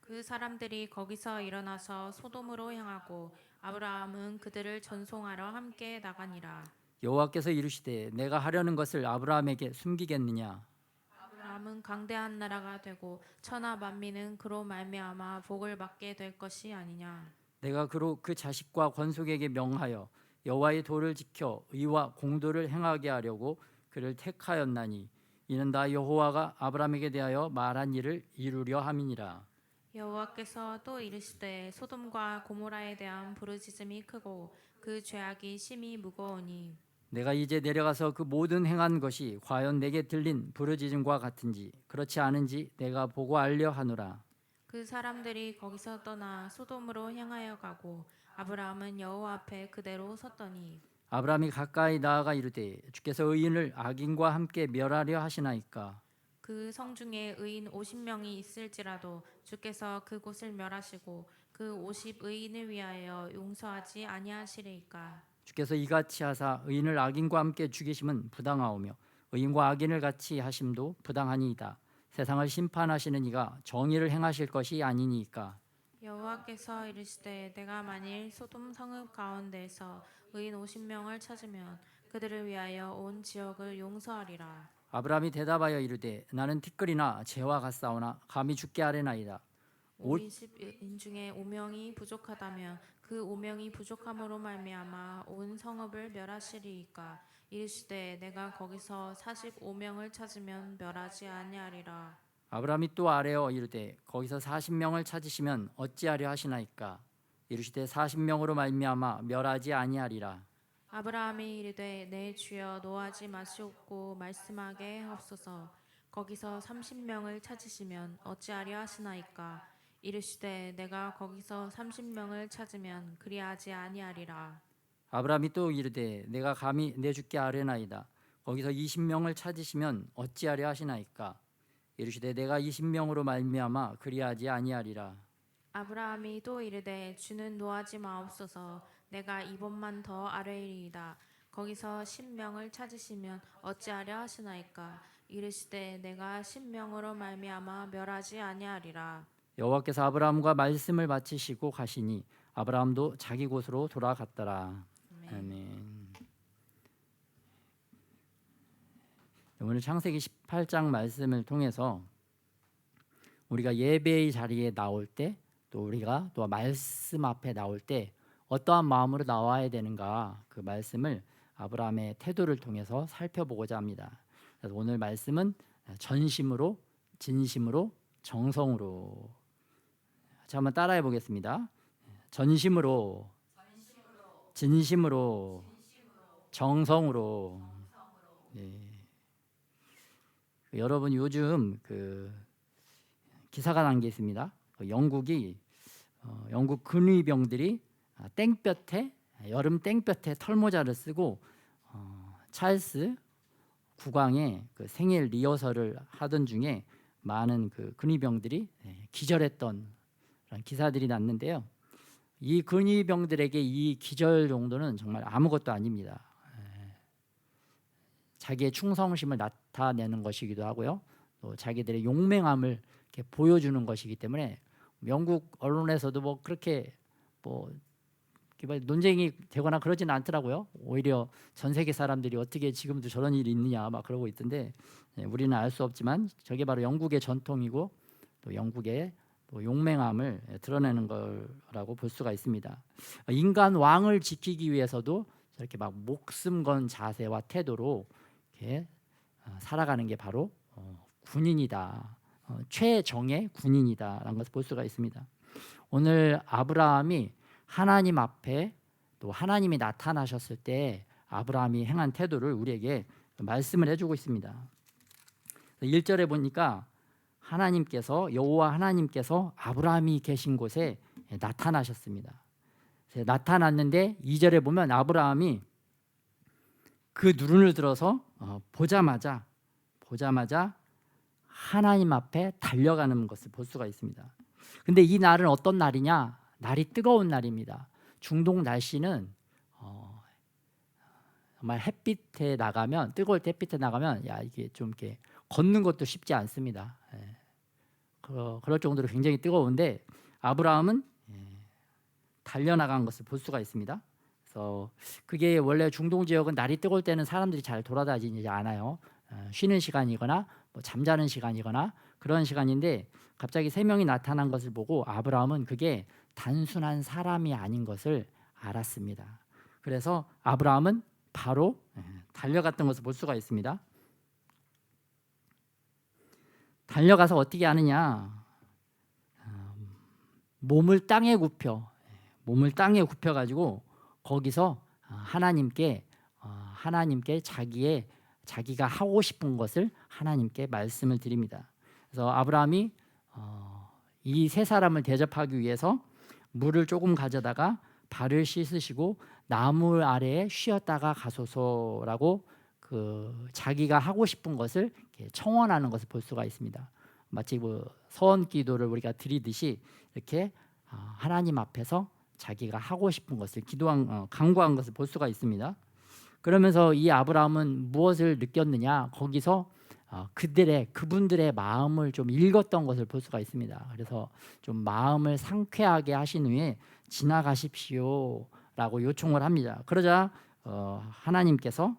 그 사람들이 거기서 일어나서 소돔으로 향하고 아브라함은 그들을 전송하러 함께 나가니라. 여호와께서 이르시되 내가 하려는 것을 아브라함에게 숨기겠느냐. 아브라함은 강대한 나라가 되고 천하 만민은 그로 말미암아 복을 받게 될 것이 아니냐. 내가 그로 그 자식과 권속에게 명하여 여호와의 도를 지켜 의와 공도를 행하게 하려고 그를 택하였나니 이는 다 여호와가 아브라함에게 대하여 말한 일을 이루려 함이니라. 여호와께서 또 이르시되 소돔과 고모라에 대한 부르짖음이 크고 그 죄악이 심히 무거우니 내가 이제 내려가서 그 모든 행한 것이 과연 내게 들린 부르짖음과 같은지 그렇지 않은지 내가 보고 알려 하노라. 그 사람들이 거기서 떠나 소돔으로 향하여 가고 아브라함은 여호와 앞에 그대로 섰더니 아브라함이 가까이 나아가 이르되 주께서 의인을 악인과 함께 멸하려 하시나이까. 그 성 중에 의인 50명이 있을지라도 주께서 그곳을 멸하시고 그 50 의인을 위하여 용서하지 아니하시리이까. 주께서 이같이 하사 의인을 악인과 함께 죽이심은 부당하오며 의인과 악인을 같이 하심도 부당하니이다. 세상을 심판하시는 이가 정의를 행하실 것이 아니니까. 여호와께서 이르시되 내가 만일 소돔 성읍 가운데에서 의인 50명을 찾으면 그들을 위하여 온 지역을 용서하리라. 아브라함이 대답하여 이르되 나는 티끌이나 재와 같사오나 감히 죽게 하려나이다. 50인 중에 5명이 부족하다면 그 5명이 부족함으로 말미암아 온 성읍을 멸하시리이까. 이르시되 내가 거기서 45명을 찾으면 멸하지 아니하리라. 아브라함이 또 아뢰어 이르되 거기서 40명을 찾으시면 어찌하려 하시나이까. 이르시되 40명으로 말미암아 멸하지 아니하리라. 아브라함이 이르되 내 주여 노하지 마시옵고 말씀하게 하옵소서. 거기서 30명을 찾으시면 어찌하려 하시나이까. 이르시되 내가 거기서 30명을 찾으면 그리하지 아니하리라. 아브라함이 또 이르되 내가 감히 내 주께 아뢰나이다. 거기서 20명을 찾으시면 어찌하려 하시나이까. 이르시되 내가 20명으로 말미암아 그리하지 아니하리라. 아브라함이 또 이르되 주는 노하지 마옵소서. 내가 이번만 더 아뢰리이다. 거기서 10명을 찾으시면 어찌하려 하시나이까. 이르시되 내가 10명으로 말미암아 멸하지 아니하리라. 여호와께서 아브라함과 말씀을 마치시고 가시니 아브라함도 자기 곳으로 돌아갔더라. 아멘. 오늘 창세기 18장 말씀을 통해서 우리가 예배의 자리에 나올 때 또 우리가 또 말씀 앞에 나올 때 어떠한 마음으로 나와야 되는가 그 말씀을 아브라함의 태도를 통해서 살펴보고자 합니다. 그래서 오늘 말씀은 전심으로 진심으로 정성으로. 자, 한번 따라해 보겠습니다. 전심으로 진심으로 정성으로. 네. 여러분 요즘 그 기사가 난 게 있습니다. 영국이 영국 근위병들이 땡볕에 여름 땡볕에 털모자를 쓰고 찰스 국왕의 그 생일 리허설을 하던 중에 많은 그 근위병들이 기절했던 그런 기사들이 났는데요. 이 근위병들에게 이 기절 정도는 정말 아무것도 아닙니다. 자기의 충성심을 나타내는 것이기도 하고요. 또 자기들의 용맹함을 이렇게 보여주는 것이기 때문에 영국 언론에서도 뭐 그렇게 뭐 논쟁이 되거나 그러지는 않더라고요. 오히려 전 세계 사람들이 어떻게 지금도 저런 일이 있느냐 막 그러고 있던데 우리는 알 수 없지만 저게 바로 영국의 전통이고 또 영국의 또 용맹함을 드러내는 거라고 볼 수가 있습니다. 인간 왕을 지키기 위해서도 저렇게 막 목숨 건 자세와 태도로 이렇게 살아가는 게 바로 군인이다. 최정의 군인이다라는 것을 볼 수가 있습니다. 오늘 아브라함이 하나님 앞에 또 하나님이 나타나셨을 때 아브라함이 행한 태도를 우리에게 말씀을 해주고 있습니다. 1절에 보니까 하나님께서 여호와 하나님께서 아브라함이 계신 곳에 나타나셨습니다. 나타났는데 2절에 보면 아브라함이 그 눈을 들어서 보자마자 하나님 앞에 달려가는 것을 볼 수가 있습니다. 근데 이 날은 어떤 날이냐? 날이 뜨거운 날입니다. 중동 날씨는 정말 햇빛에 나가면, 뜨거울 때 햇빛에 나가면 야 이게 좀 이렇게 걷는 것도 쉽지 않습니다. 그럴 정도로 굉장히 뜨거운데 아브라함은 달려나간 것을 볼 수가 있습니다. 그래서 그게 원래 중동 지역은 날이 뜨거울 때는 사람들이 잘 돌아다니지 않아요. 쉬는 시간이거나 뭐 잠자는 시간이거나 그런 시간인데 갑자기 3명이 나타난 것을 보고 아브라함은 그게 단순한 사람이 아닌 것을 알았습니다. 그래서 아브라함은 바로 달려갔던 것을 볼 수가 있습니다. 달려가서 어떻게 하느냐? 몸을 땅에 굽혀 가지고 거기서 하나님께 자기가 하고 싶은 것을 하나님께 말씀을 드립니다. 그래서 아브라함이 이 세 사람을 대접하기 위해서 물을 조금 가져다가 발을 씻으시고 나무 아래에 쉬었다가 가소서라고 그 자기가 하고 싶은 것을 청원하는 것을 볼 수가 있습니다. 마치 서원 기도를 우리가 드리듯이 이렇게 하나님 앞에서 자기가 하고 싶은 것을 간구한 것을 볼 수가 있습니다. 그러면서 이 아브라함은 무엇을 느꼈느냐? 거기서 그분들의 마음을 좀 읽었던 것을 볼 수가 있습니다. 그래서 좀 마음을 상쾌하게 하신 후에 지나가십시오라고 요청을 합니다. 그러자 하나님께서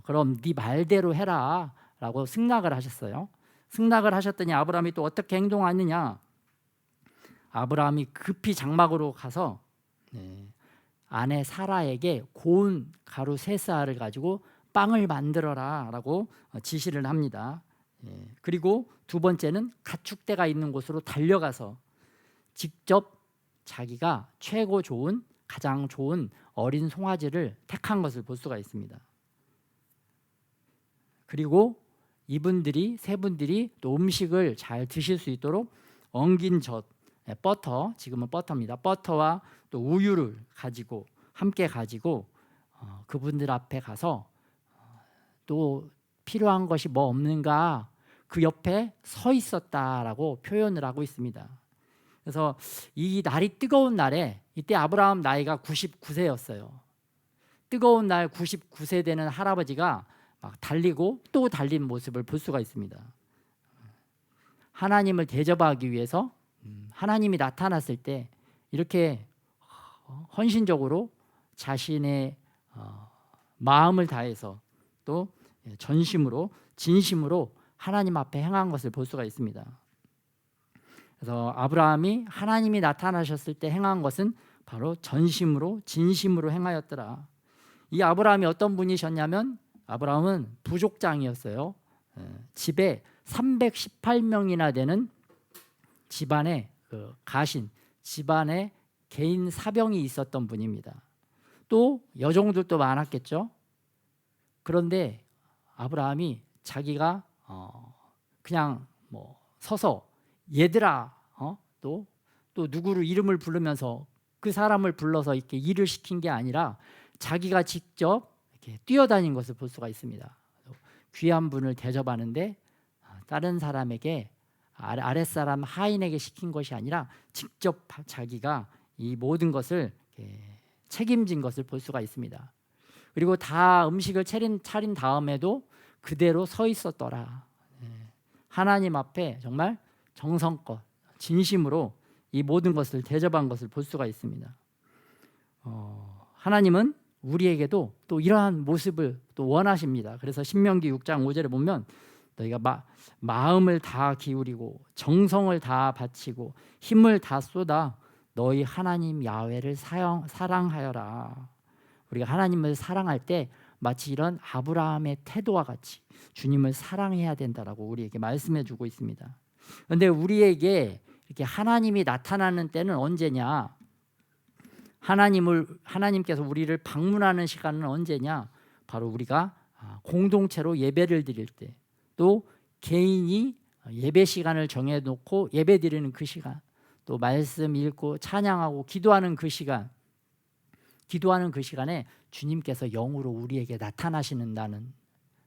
그럼 네 말대로 해라라고 승낙을 하셨어요. 승낙을 하셨더니 아브라함이 또 어떻게 행동하느냐? 아브라함이 급히 장막으로 가서 아내 사라에게 고운 가루 3쌀을 가지고 빵을 만들어라라고 지시를 합니다. 그리고 두 번째는 가축대가 있는 곳으로 달려가서 직접 자기가 가장 좋은 어린 송아지를 택한 것을 볼 수가 있습니다. 그리고 세 분들이 또 음식을 잘 드실 수 있도록 엉긴 버터, 지금은 버터입니다. 버터와 또 우유를 함께 가지고 그분들 앞에 가서 또 필요한 것이 뭐 없는가 그 옆에 서 있었다라고 표현을 하고 있습니다. 그래서 이 날이 뜨거운 날에 이때 아브라함 나이가 99세였어요. 뜨거운 날 99세 되는 할아버지가 막 달리고 또 달린 모습을 볼 수가 있습니다. 하나님을 대접하기 위해서 하나님이 나타났을 때 이렇게 헌신적으로 자신의 마음을 다해서 또 전심으로 진심으로 하나님 앞에 행한 것을 볼 수가 있습니다. 그래서 아브라함이 하나님이 나타나셨을 때 행한 것은 바로 전심으로 진심으로 행하였더라. 이 아브라함이 어떤 분이셨냐면 아브라함은 부족장이었어요. 집에 318명이나 되는 집안에 집안에 개인 사병이 있었던 분입니다. 또 여종들도 많았겠죠. 그런데 아브라함이 자기가 그냥 서서 얘들아 또 누구를 이름을 부르면서 그 사람을 불러서 이렇게 일을 시킨 게 아니라 자기가 직접 이렇게 뛰어다닌 것을 볼 수가 있습니다. 귀한 분을 대접하는데 다른 사람에게 아랫사람 하인에게 시킨 것이 아니라 직접 자기가 이 모든 것을 책임진 것을 볼 수가 있습니다. 그리고 다 음식을 차린 다음에도 그대로 서 있었더라. 하나님 앞에 정말 정성껏 진심으로 이 모든 것을 대접한 것을 볼 수가 있습니다. 하나님은 우리에게도 또 이러한 모습을 또 원하십니다. 그래서 신명기 6장 5절에 보면 너희가 마음을 다 기울이고 정성을 다 바치고 힘을 다 쏟아 너희 하나님 야훼를 사랑하여라. 우리가 하나님을 사랑할 때 마치 이런 아브라함의 태도와 같이 주님을 사랑해야 된다라고 우리에게 말씀해 주고 있습니다. 그런데 우리에게 이렇게 하나님이 나타나는 때는 언제냐? 하나님께서 우리를 방문하는 시간은 언제냐? 바로 우리가 공동체로 예배를 드릴 때, 또 개인이 예배 시간을 정해놓고 예배 드리는 그 시간, 또 말씀 읽고 찬양하고 기도하는 그 시간에 주님께서 영으로 우리에게 나타나십니다.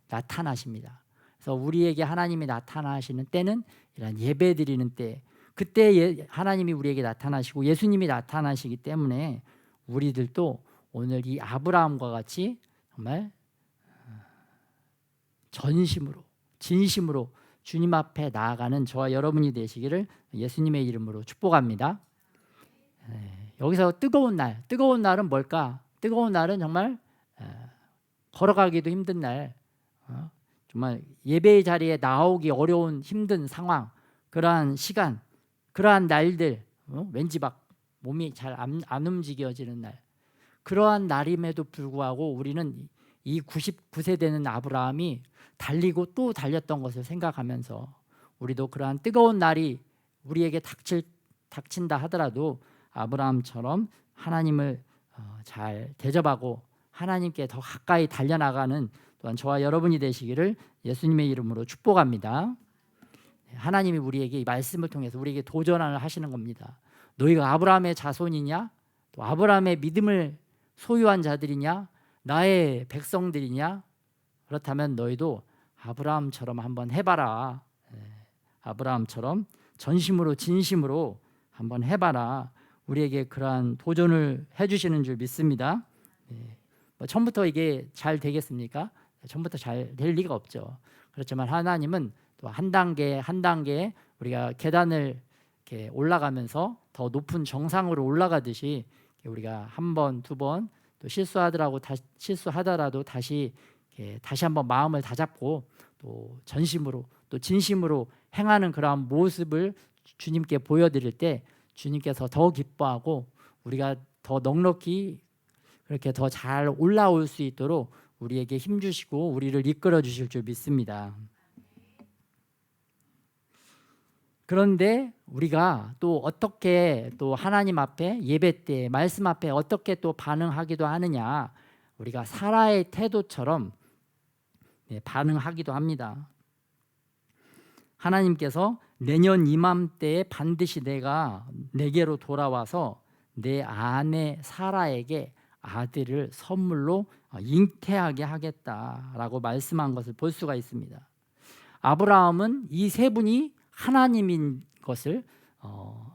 그래서 우리에게 하나님이 나타나시는 때는 이런 예배 드리는 때, 그때 하나님이 우리에게 나타나시고 예수님이 나타나시기 때문에 우리들도 오늘 이 아브라함과 같이 정말 전심으로 진심으로 주님 앞에 나아가는 저와 여러분이 되시기를 예수님의 이름으로 축복합니다. 여기서 뜨거운 날은 뭘까? 뜨거운 날은 정말 걸어가기도 힘든 날, 정말 예배의 자리에 나오기 어려운 힘든 상황, 그러한 시간, 그러한 날들, 왠지 막 몸이 잘 안 움직여지는 날, 그러한 날임에도 불구하고 우리는 이 99세 되는 아브라함이 달리고 또 달렸던 것을 생각하면서 우리도 그러한 뜨거운 날이 우리에게 닥친다 하더라도 아브라함처럼 하나님을 잘 대접하고 하나님께 더 가까이 달려나가는 또한 저와 여러분이 되시기를 예수님의 이름으로 축복합니다. 하나님이 우리에게 이 말씀을 통해서 우리에게 도전을 하시는 겁니다. 너희가 아브라함의 자손이냐? 또 아브라함의 믿음을 소유한 자들이냐? 나의 백성들이냐? 그렇다면 너희도 아브라함처럼 한번 해봐라. 아브라함처럼 전심으로 진심으로 한번 해봐라. 우리에게 그러한 도전을 해주시는 줄 믿습니다. 처음부터 이게 잘 되겠습니까? 처음부터 잘 될 리가 없죠. 그렇지만 하나님은 또 한 단계 한 단계 우리가 계단을 이렇게 올라가면서 더 높은 정상으로 올라가듯이 우리가 한 번, 두 번 또 실수하더라도 다시 한번 마음을 다잡고 또 전심으로 또 진심으로 행하는 그러한 모습을 주님께 보여드릴 때 주님께서 더 기뻐하고 우리가 더 넉넉히 그렇게 더 잘 올라올 수 있도록 우리에게 힘 주시고 우리를 이끌어 주실 줄 믿습니다. 그런데 우리가 또 어떻게 또 하나님 앞에 예배 때 말씀 앞에 어떻게 또 반응하기도 하느냐, 우리가 사라의 태도처럼 반응하기도 합니다. 하나님께서 내년 이맘때에 반드시 내가 내게로 돌아와서 내 아내 사라에게 아들을 선물로 잉태하게 하겠다라고 말씀한 것을 볼 수가 있습니다. 아브라함은 이 세 분이 하나님인 것을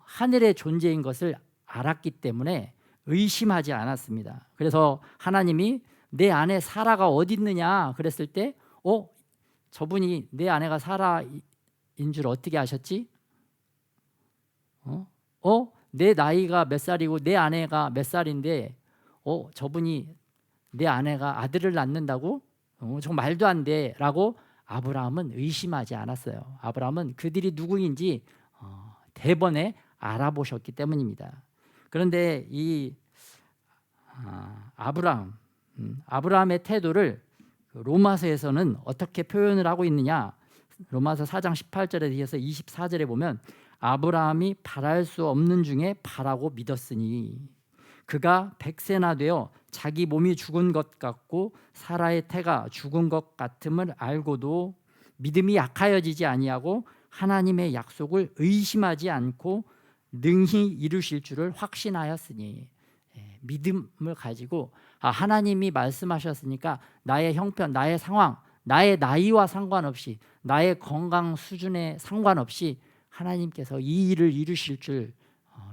하늘의 존재인 것을 알았기 때문에 의심하지 않았습니다. 그래서 하나님이 내 아내 사라가 어디 있느냐 그랬을 때 저분이 내 아내가 사라인 줄 어떻게 아셨지? 내 나이가 몇 살이고 내 아내가 몇 살인데 저분이 내 아내가 아들을 낳는다고? 정말 말도 안 돼 라고 아브라함은 의심하지 않았어요. 아브라함은 그들이 누구인지 대번에 알아보셨기 때문입니다. 그런데 이 아브라함의 태도를 로마서에서는 어떻게 표현을 하고 있느냐, 로마서 4장 18절에 이어서 24절에 보면 아브라함이 바랄 수 없는 중에 바라고 믿었으니 그가 100세나 되어 자기 몸이 죽은 것 같고 사라의 태가 죽은 것 같음을 알고도 믿음이 약하여지지 아니하고 하나님의 약속을 의심하지 않고 능히 이루실 줄을 확신하였으니, 믿음을 가지고 하나님이 말씀하셨으니까 나의 형편, 나의 상황, 나의 나이와 상관없이 나의 건강 수준에 상관없이 하나님께서 이 일을 이루실 줄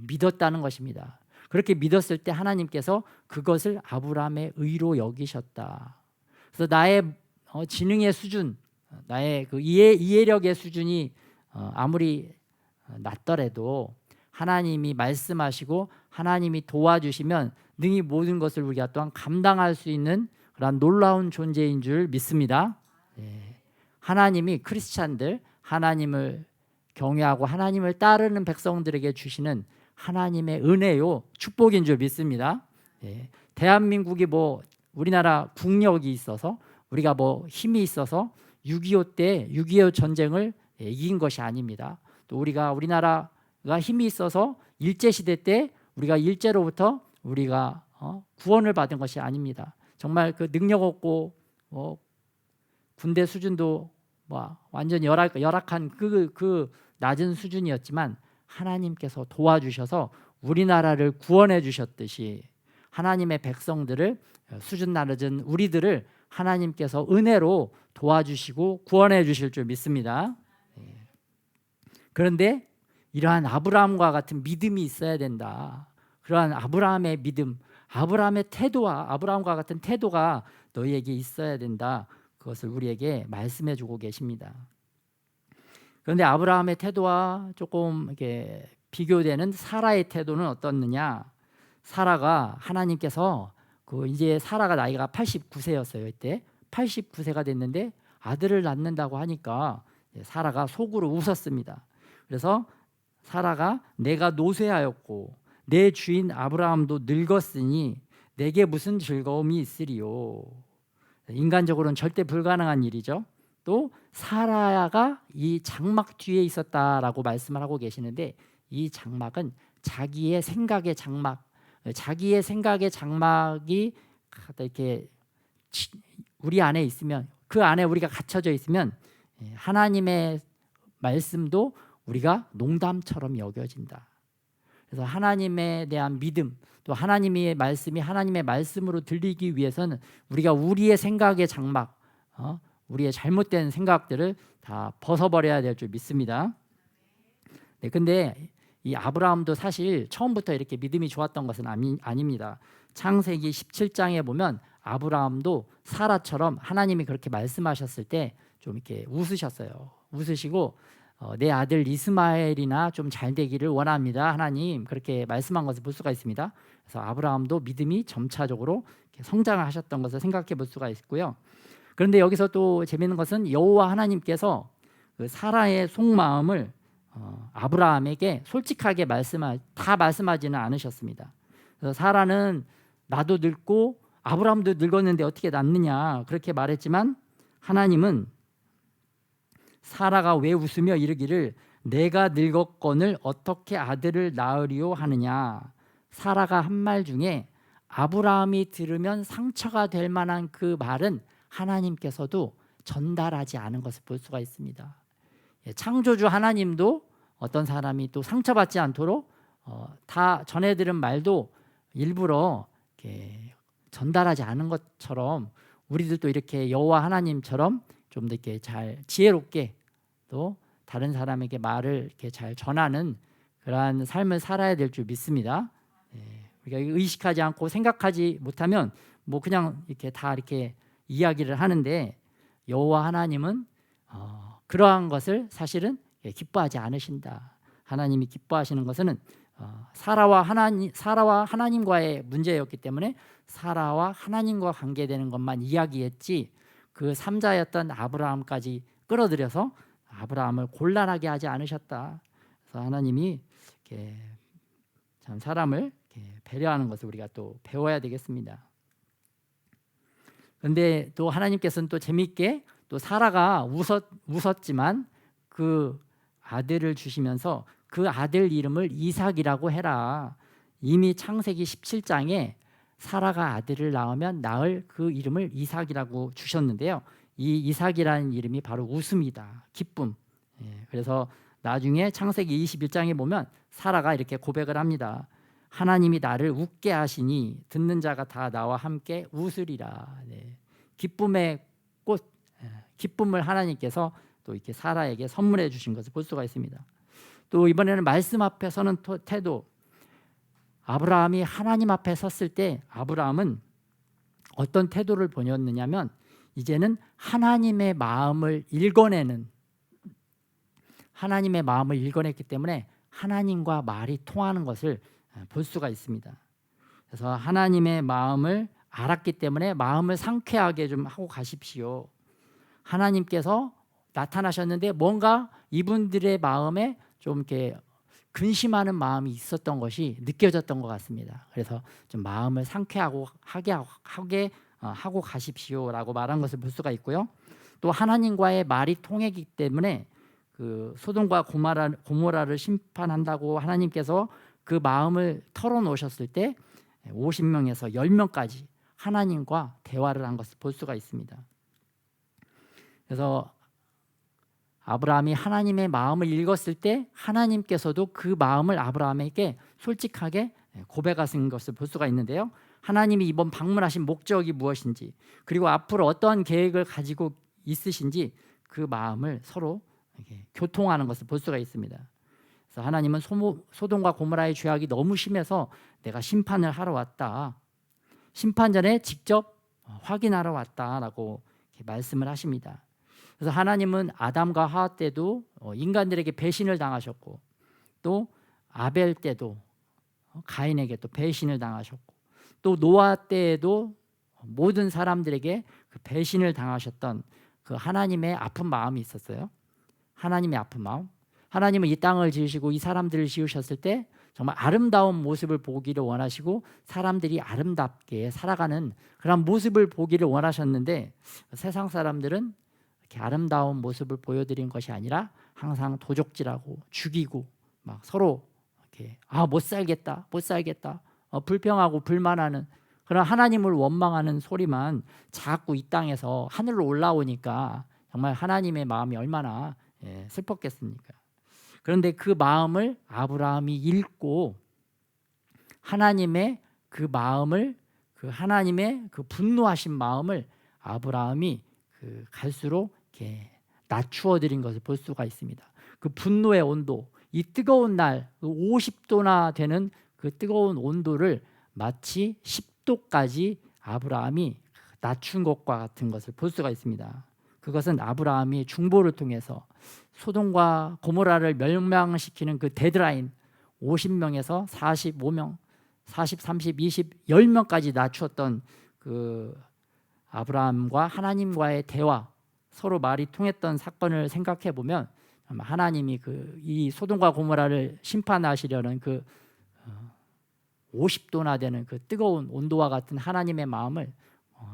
믿었다는 것입니다. 그렇게 믿었을 때 하나님께서 그것을 아브라함의 의로 여기셨다. 그래서 나의 지능의 수준, 나의 그 이해력의 수준이 아무리 낮더라도 하나님이 말씀하시고 하나님이 도와주시면 능히 모든 것을 우리가 또한 감당할 수 있는 그런 놀라운 존재인 줄 믿습니다. 하나님이 크리스찬들, 하나님을 경외하고 하나님을 따르는 백성들에게 주시는 하나님의 은혜요 축복인 줄 믿습니다. 대한민국이 우리나라 국력이 있어서 우리가 힘이 있어서 6.25 때 6.25 전쟁을 이긴 것이 아닙니다. 또 우리나라가 힘이 있어서 일제시대 때 우리가 일제로부터 우리가 구원을 받은 것이 아닙니다. 정말 그 능력 없고 군대 수준도 뭐 완전 열악한 그 낮은 수준이었지만 하나님께서 도와주셔서 우리나라를 구원해 주셨듯이 하나님의 백성들을 수준 낮은 우리들을 하나님께서 은혜로 도와주시고 구원해 주실 줄 믿습니다. 그런데 이러한 아브라함과 같은 믿음이 있어야 된다. 그러한 아브라함의 믿음, 아브라함의 태도와 아브라함과 같은 태도가 너희에게 있어야 된다. 그것을 우리에게 말씀해 주고 계십니다. 그런데 아브라함의 태도와 조금 이렇게 비교되는 사라의 태도는 어떻느냐? 사라가 하나님께서 이제 사라가 나이가 89세였어요. 이때 89세가 됐는데 아들을 낳는다고 하니까 사라가 속으로 웃었습니다. 그래서 사라가 내가 노쇠하였고 내 주인 아브라함도 늙었으니 내게 무슨 즐거움이 있으리요. 인간적으로는 절대 불가능한 일이죠. 또 사라가 이 장막 뒤에 있었다라고 말씀을 하고 계시는데 이 장막은 자기의 생각의 장막, 자기의 생각의 장막이 이렇게 우리 안에 있으면, 그 안에 우리가 갇혀져 있으면 하나님의 말씀도 우리가 농담처럼 여겨진다. 그래서 하나님에 대한 믿음, 또 하나님의 말씀이 하나님의 말씀으로 들리기 위해서는 우리가 우리의 생각의 장막, 우리의 잘못된 생각들을 다 벗어버려야 될 줄 믿습니다. 네, 근데 이 아브라함도 사실 처음부터 이렇게 믿음이 좋았던 것은 아닙니다. 창세기 17장에 보면 아브라함도 사라처럼 하나님이 그렇게 말씀하셨을 때 좀 이렇게 웃으셨어요. 웃으시고 내 아들 이스마엘이나 좀 잘 되기를 원합니다. 하나님 그렇게 말씀한 것을 볼 수가 있습니다. 그래서 아브라함도 믿음이 점차적으로 성장을 하셨던 것을 생각해 볼 수가 있고요. 그런데 여기서 또 재미있는 것은 여호와 하나님께서 그 사라의 속마음을 아브라함에게 솔직하게 다 말씀하지는 않으셨습니다. 그래서 사라는 나도 늙고 아브라함도 늙었는데 어떻게 낫느냐 그렇게 말했지만 하나님은 사라가 왜 웃으며 이르기를 내가 늙었거늘 어떻게 아들을 낳으리요 하느냐. 사라가 한 말 중에 아브라함이 들으면 상처가 될 만한 그 말은 하나님께서도 전달하지 않은 것을 볼 수가 있습니다. 창조주 하나님도 어떤 사람이 또 상처받지 않도록 다 전해 들은 말도 일부러 이렇게 전달하지 않은 것처럼 우리들도 이렇게 여호와 하나님처럼 좀 더 이렇게 잘 지혜롭게 또 다른 사람에게 말을 이렇게 잘 전하는 그러한 삶을 살아야 될 줄 믿습니다. 우리가 의식하지 않고 생각하지 못하면 뭐 그냥 이렇게 다 이렇게 이야기를 하는데 여호와 하나님은 그러한 것을 사실은 기뻐하지 않으신다. 하나님이 기뻐하시는 것은 사라와 하나님과의 문제였기 때문에 사라와 하나님과 관계되는 것만 이야기했지 그 3자였던 아브라함까지 끌어들여서 아브라함을 곤란하게 하지 않으셨다. 그래서 하나님이 이렇게 참 사람을 이렇게 배려하는 것을 우리가 또 배워야 되겠습니다. 그런데 또 하나님께서는 또 재미있게 또 사라가 웃었지만 그 아들을 주시면서 그 아들 이름을 이삭이라고 해라. 이미 창세기 17장에 사라가 아들을 낳을 그 이름을 이삭이라고 주셨는데요. 이 이삭이라는 이름이 바로 웃음이다. 기쁨. 그래서 나중에 창세기 21장에 보면 사라가 이렇게 고백을 합니다. 하나님이 나를 웃게 하시니 듣는 자가 다 나와 함께 웃으리라. 기쁨의 꽃, 기쁨을 하나님께서 또 이렇게 사라에게 선물해 주신 것을 볼 수가 있습니다. 또 이번에는 말씀 앞에 서는 태도. 아브라함이 하나님 앞에 섰을 때 아브라함은 어떤 태도를 보였느냐면 이제는 하나님의 마음을 읽어냈기 때문에 하나님과 말이 통하는 것을 볼 수가 있습니다. 그래서 하나님의 마음을 알았기 때문에 마음을 상쾌하게 좀 하고 가십시오. 하나님께서 나타나셨는데 뭔가 이분들의 마음에 좀 이렇게 근심하는 마음이 있었던 것이 느껴졌던 것 같습니다. 그래서 좀 마음을 상쾌하고 하고 가십시오라고 말한 것을 볼 수가 있고요. 또 하나님과의 말이 통했기 때문에 그 소돔과 고모라를 심판한다고 하나님께서 그 마음을 털어놓으셨을 때 50명에서 10명까지 하나님과 대화를 한 것을 볼 수가 있습니다. 그래서 아브라함이 하나님의 마음을 읽었을 때 하나님께서도 그 마음을 아브라함에게 솔직하게 고백하신 것을 볼 수가 있는데요. 하나님이 이번 방문하신 목적이 무엇인지, 그리고 앞으로 어떠한 계획을 가지고 있으신지 그 마음을 서로 이렇게 교통하는 것을 볼 수가 있습니다. 그래서 하나님은 소돔과 고모라의 죄악이 너무 심해서 내가 심판을 하러 왔다, 심판 전에 직접 확인하러 왔다라고 이렇게 말씀을 하십니다. 그래서 하나님은 아담과 하와 때도 인간들에게 배신을 당하셨고, 또 아벨 때도 가인에게 또 배신을 당하셨고, 또 노아 때에도 모든 사람들에게 그 배신을 당하셨던 그 하나님의 아픈 마음이 있었어요. 하나님의 아픈 마음. 하나님은 이 땅을 지으시고 이 사람들을 지으셨을 때 정말 아름다운 모습을 보기를 원하시고 사람들이 아름답게 살아가는 그런 모습을 보기를 원하셨는데, 세상 사람들은 이렇게 아름다운 모습을 보여드린 것이 아니라 항상 도적질하고 죽이고 막 서로 이렇게 못 살겠다, 못 살겠다, 불평하고 불만하는 그런 하나님을 원망하는 소리만 자꾸 이 땅에서 하늘로 올라오니까 정말 하나님의 마음이 얼마나 슬펐겠습니까? 그런데 그 마음을 아브라함이 읽고 하나님의 그 마음을, 그 하나님의 그 분노하신 마음을 아브라함이 그 갈수록 이렇게 낮추어 드린 것을 볼 수가 있습니다. 그 분노의 온도, 이 뜨거운 날 50도나 되는 그 뜨거운 온도를 마치 10도까지 아브라함이 낮춘 것과 같은 것을 볼 수가 있습니다. 그것은 아브라함이 중보를 통해서 소돔과 고모라를 멸망시키는 그 데드라인 50명에서 45명, 40, 30, 20, 10명까지 낮추었던 그 아브라함과 하나님과의 대화, 서로 말이 통했던 사건을 생각해 보면 하나님이 이 소돔과 고모라를 심판하시려는 그 50도나 되는 그 뜨거운 온도와 같은 하나님의 마음을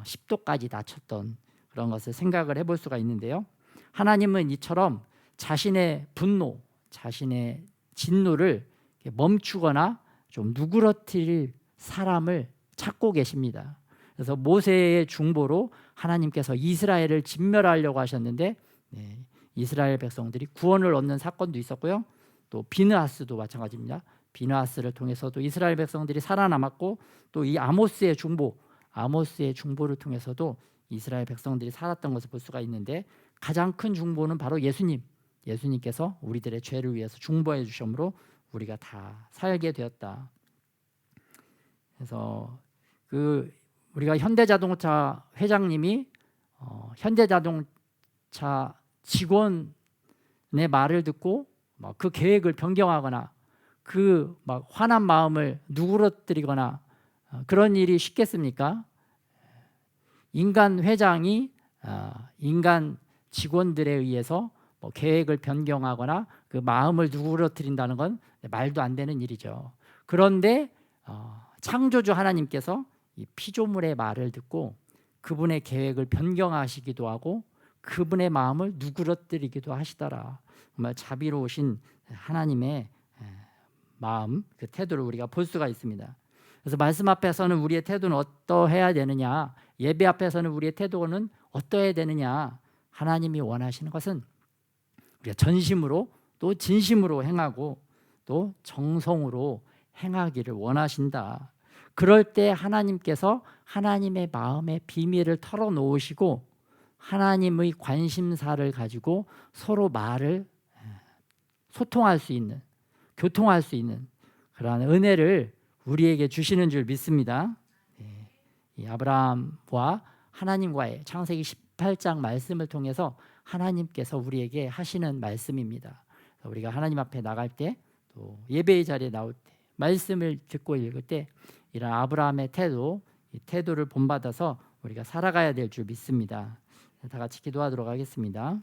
10도까지 낮췄던 그런 것을 생각을 해볼 수가 있는데요. 하나님은 이처럼 자신의 분노, 자신의 진노를 멈추거나 좀 누그러뜨릴 사람을 찾고 계십니다. 그래서 모세의 중보로 하나님께서 이스라엘을 진멸하려고 하셨는데 이스라엘 백성들이 구원을 얻는 사건도 있었고요. 또 비느하스도 마찬가지입니다. 비느하스를 통해서도 이스라엘 백성들이 살아남았고, 또 이 아모스의 중보를 통해서도 이스라엘 백성들이 살았던 것을 볼 수가 있는데, 가장 큰 중보는 바로 예수님께서 우리들의 죄를 위해서 중보해 주심으로 우리가 다 살게 되었다. 그래서 우리가 현대자동차 회장님이 현대자동차 직원의 말을 듣고 그 계획을 변경하거나 그 화난 마음을 누그러뜨리거나 그런 일이 쉽겠습니까? 인간 회장이 인간 직원들에 의해서 계획을 변경하거나 그 마음을 누그러뜨린다는 건 말도 안 되는 일이죠. 그런데 창조주 하나님께서 이 피조물의 말을 듣고 그분의 계획을 변경하시기도 하고 그분의 마음을 누그러뜨리기도 하시더라. 정말 자비로우신 하나님의 마음, 그 태도를 우리가 볼 수가 있습니다. 그래서 말씀 앞에서는 우리의 태도는 어떠해야 되느냐, 예배 앞에서는 우리의 태도는 어떠해야 되느냐, 하나님이 원하시는 것은 우리가 전심으로 또 진심으로 행하고 또 정성으로 행하기를 원하신다. 그럴 때 하나님께서 하나님의 마음의 비밀을 털어놓으시고 하나님의 관심사를 가지고 서로 말을 소통할 수 있는, 교통할 수 있는 그러한 은혜를 우리에게 주시는 줄 믿습니다. 이 아브라함과 하나님과의 창세기 18장 말씀을 통해서 하나님께서 우리에게 하시는 말씀입니다. 우리가 하나님 앞에 나갈 때, 또 예배의 자리에 나올 때, 말씀을 듣고 읽을 때 이런 아브라함의 태도, 이 태도를 본받아서 우리가 살아가야 될 줄 믿습니다. 다 같이 기도하도록 하겠습니다.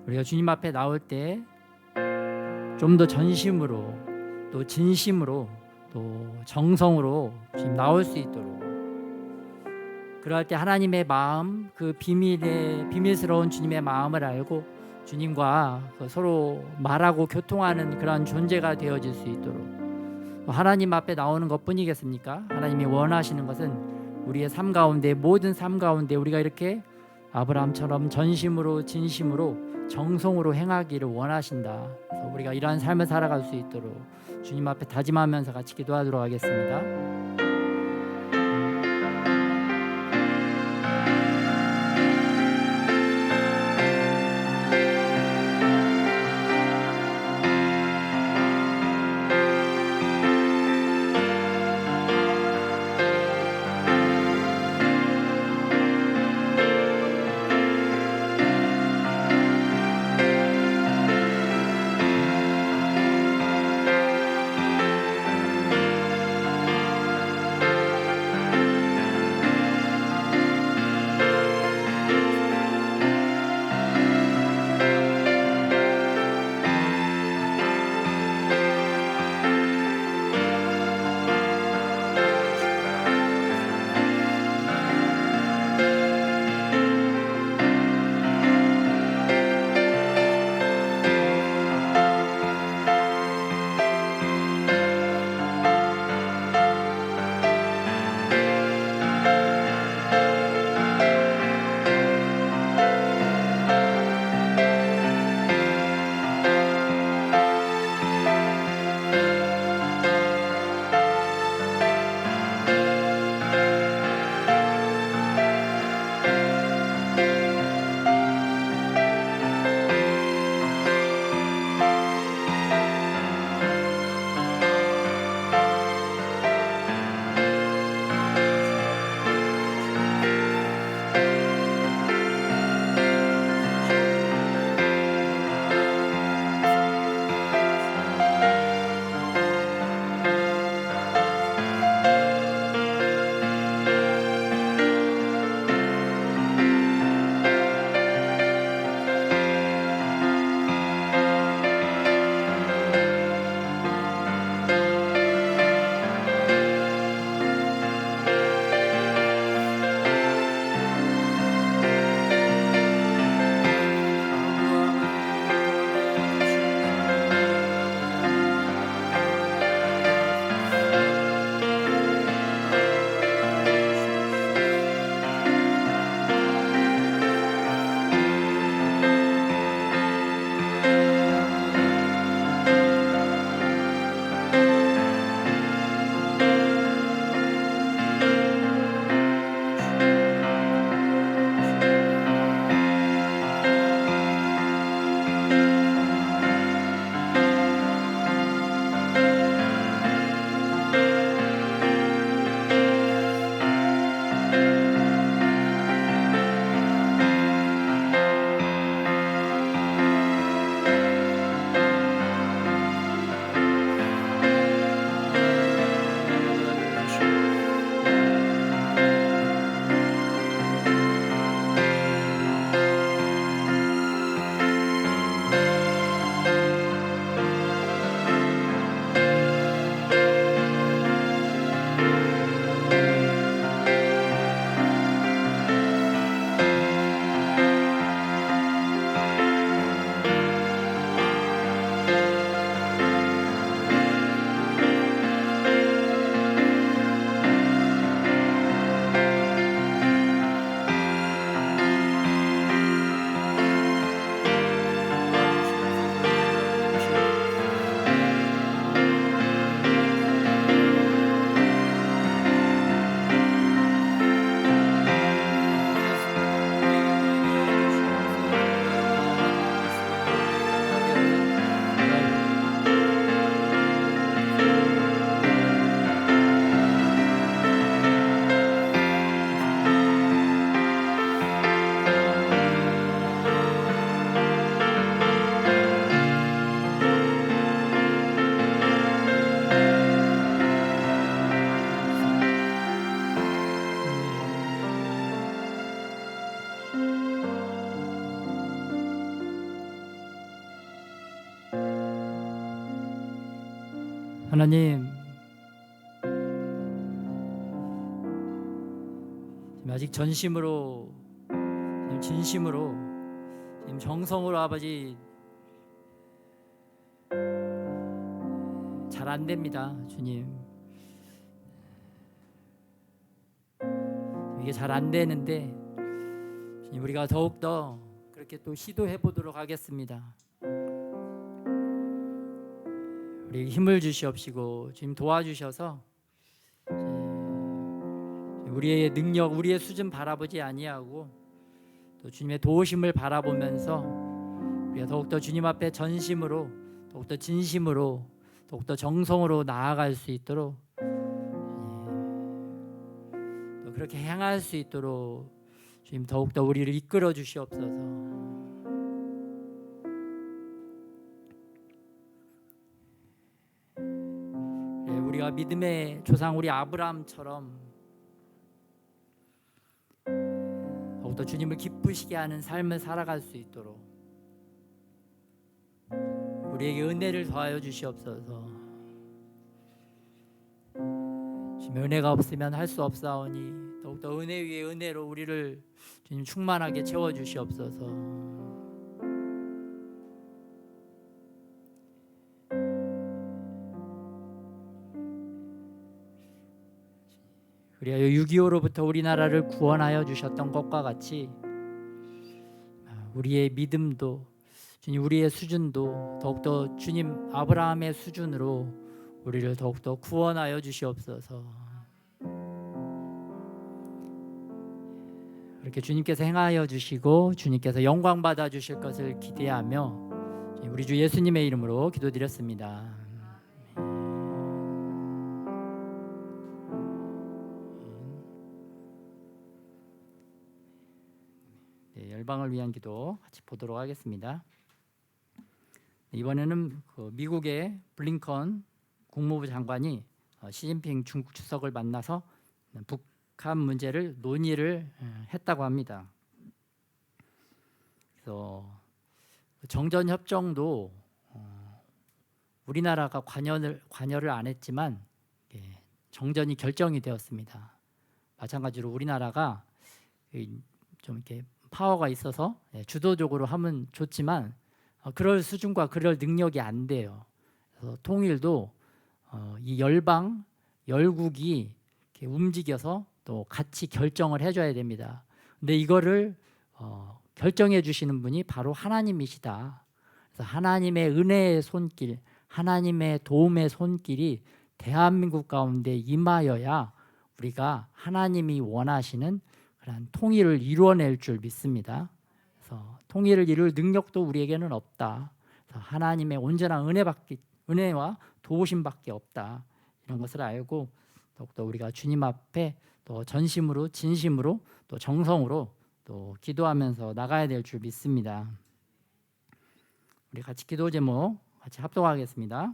우리가 주님 앞에 나올 때 좀 더 전심으로 또 진심으로 또 정성으로 주님 나올 수 있도록 그럴 때 하나님의 마음, 그 비밀스러운 주님의 마음을 알고 주님과 서로 말하고 교통하는 그런 존재가 되어질 수 있도록 하나님 앞에 나오는 것뿐이겠습니까? 하나님이 원하시는 것은 우리의 삶 가운데, 모든 삶 가운데 우리가 이렇게 아브라함처럼 전심으로 진심으로 정성으로 행하기를 원하신다. 그래서 우리가 이러한 삶을 살아갈 수 있도록 주님 앞에 다짐하면서 같이 기도하도록 하겠습니다. 하나님, 아직 전심으로, 진심으로, 정성으로 아버지 잘 안 됩니다, 주님. 이게 잘 안 되는데 주님, 우리가 더욱더 그렇게 또 시도해 보도록 하겠습니다. 우리에게 힘을 주시옵시고 주님 도와주셔서 우리의 능력, 우리의 수준 바라보지 아니하고 또 주님의 도우심을 바라보면서 우리가 더욱더 주님 앞에 전심으로, 더욱더 진심으로, 더욱더 정성으로 나아갈 수 있도록, 또 그렇게 행할 수 있도록 주님 더욱더 우리를 이끌어 주시옵소서. 우리가 믿음의 조상 우리 아브라함처럼 더욱더 주님을 기쁘시게 하는 삶을 살아갈 수 있도록 우리에게 은혜를 더하여 주시옵소서. 주님의 은혜가 없으면 할 수 없사오니 더욱더 은혜 위에 은혜로 우리를 주님 충만하게 채워 주시옵소서. 우리가 6.25로부터 우리나라를 구원하여 주셨던 것과 같이 우리의 믿음도 주님, 우리의 수준도 더욱더 주님 아브라함의 수준으로 우리를 더욱더 구원하여 주시옵소서. 그렇게 주님께서 행하여 주시고 주님께서 영광 받아 주실 것을 기대하며 우리 주 예수님의 이름으로 기도드렸습니다. 열방을 위한 기도 같이 보도록 하겠습니다. 이번에는 미국의 블링컨 국무부 장관이 시진핑 중국 주석을 만나서 북한 문제를 논의를 했다고 합니다. 그래서 정전 협정도 우리나라가 관여를 안 했지만 정전이 결정이 되었습니다. 마찬가지로 우리나라가 좀 이렇게 파워가 있어서 주도적으로 하면 좋지만 그럴 수준과 그럴 능력이 안 돼요. 그래서 통일도 이 열국이 이렇게 움직여서 또 같이 결정을 해줘야 됩니다. 근데 이거를 결정해 주시는 분이 바로 하나님이시다. 그래서 하나님의 은혜의 손길, 하나님의 도움의 손길이 대한민국 가운데 임하여야 우리가 하나님이 원하시는 그런 통일을 이루어낼 줄 믿습니다. 그래서 통일을 이룰 능력도 우리에게는 없다. 그래서 하나님의 온전한 은혜와 도우심밖에 없다. 이런 것을 알고 더욱더 우리가 주님 앞에 또 전심으로, 진심으로, 또 정성으로 또 기도하면서 나가야 될 줄 믿습니다. 우리 같이 기도 제목 같이 합동하겠습니다.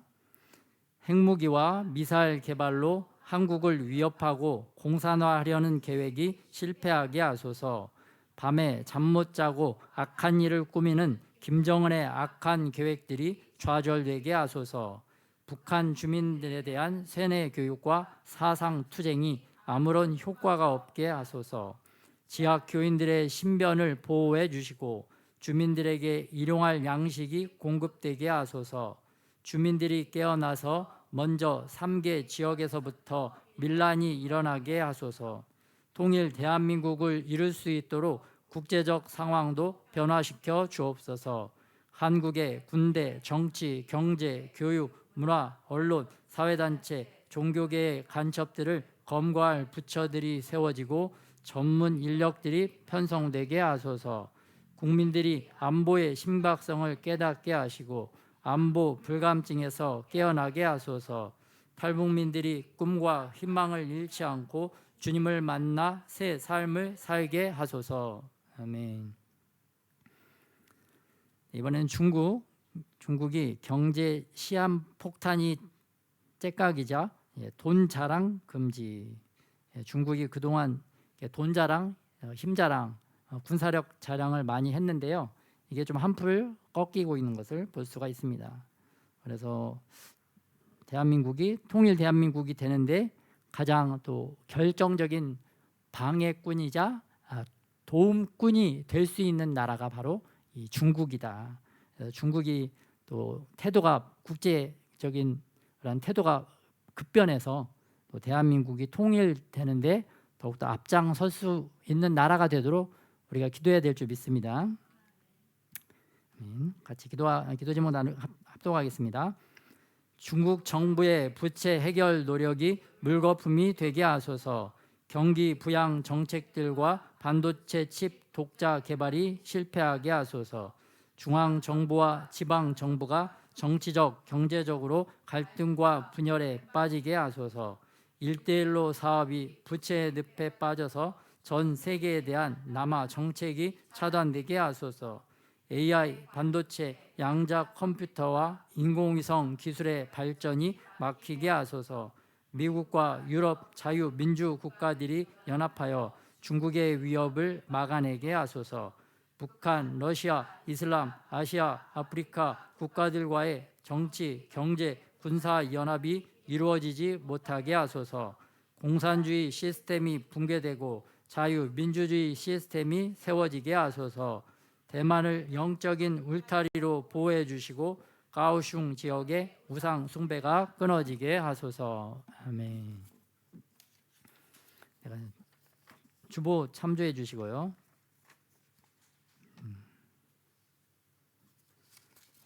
핵무기와 미사일 개발로 한국을 위협하고 공산화하려는 계획이 실패하게 하소서. 밤에 잠 못 자고 악한 일을 꾸미는 김정은의 악한 계획들이 좌절되게 하소서. 북한 주민들에 대한 세뇌 교육과 사상 투쟁이 아무런 효과가 없게 하소서. 지학 교인들의 신변을 보호해 주시고 주민들에게 일용할 양식이 공급되게 하소서. 주민들이 깨어나서 먼저 3개 지역에서부터 밀란이 일어나게 하소서. 통일 대한민국을 이룰 수 있도록 국제적 상황도 변화시켜 주옵소서. 한국의 군대, 정치, 경제, 교육, 문화, 언론, 사회단체, 종교계의 간첩들을 검거할 부처들이 세워지고 전문 인력들이 편성되게 하소서. 국민들이 안보의 심각성을 깨닫게 하시고 안보 불감증에서 깨어나게 하소서. 탈북민들이 꿈과 희망을 잃지 않고 주님을 만나 새 삶을 살게 하소서. 아멘. 이번엔 중국이 경제 시한 폭탄이 째깍이자 돈 자랑 금지. 중국이 그동안 돈 자랑, 힘 자랑, 군사력 자랑을 많이 했는데요. 이게 좀 한풀 꺾이고 있는 것을 볼 수가 있습니다. 그래서 통일 대한민국이 되는데 가장 또 결정적인 방해꾼이자 도움꾼이 될 수 있는 나라가 바로 이 중국이다. 중국이 또 태도가 국제적인 그런 태도가 급변해서 또 대한민국이 통일되는데 더욱더 앞장설 수 있는 나라가 되도록 우리가 기도해야 될 줄 믿습니다. 같이 기도 제목 합독하겠습니다. 중국 정부의 부채 해결 노력이 물거품이 되게 하소서. 경기 부양 정책들과 반도체 칩 독자 개발이 실패하게 하소서. 중앙 정부와 지방 정부가 정치적, 경제적으로 갈등과 분열에 빠지게 하소서. 1대1로 사업이 부채 늪에 빠져서 전 세계에 대한 남아 정책이 차단되게 하소서. AI, 반도체, 양자 컴퓨터와 인공위성 기술의 발전이 막히게 하소서. 미국과 유럽 자유민주 국가들이 연합하여 중국의 위협을 막아내게 하소서. 북한, 러시아, 이슬람, 아시아, 아프리카 국가들과의 정치, 경제, 군사 연합이 이루어지지 못하게 하소서. 공산주의 시스템이 붕괴되고 자유민주주의 시스템이 세워지게 하소서. 대만을 영적인 울타리로 보호해 주시고 가오슝 지역의 우상 숭배가 끊어지게 하소서. 아멘. 주보 참조해 주시고요.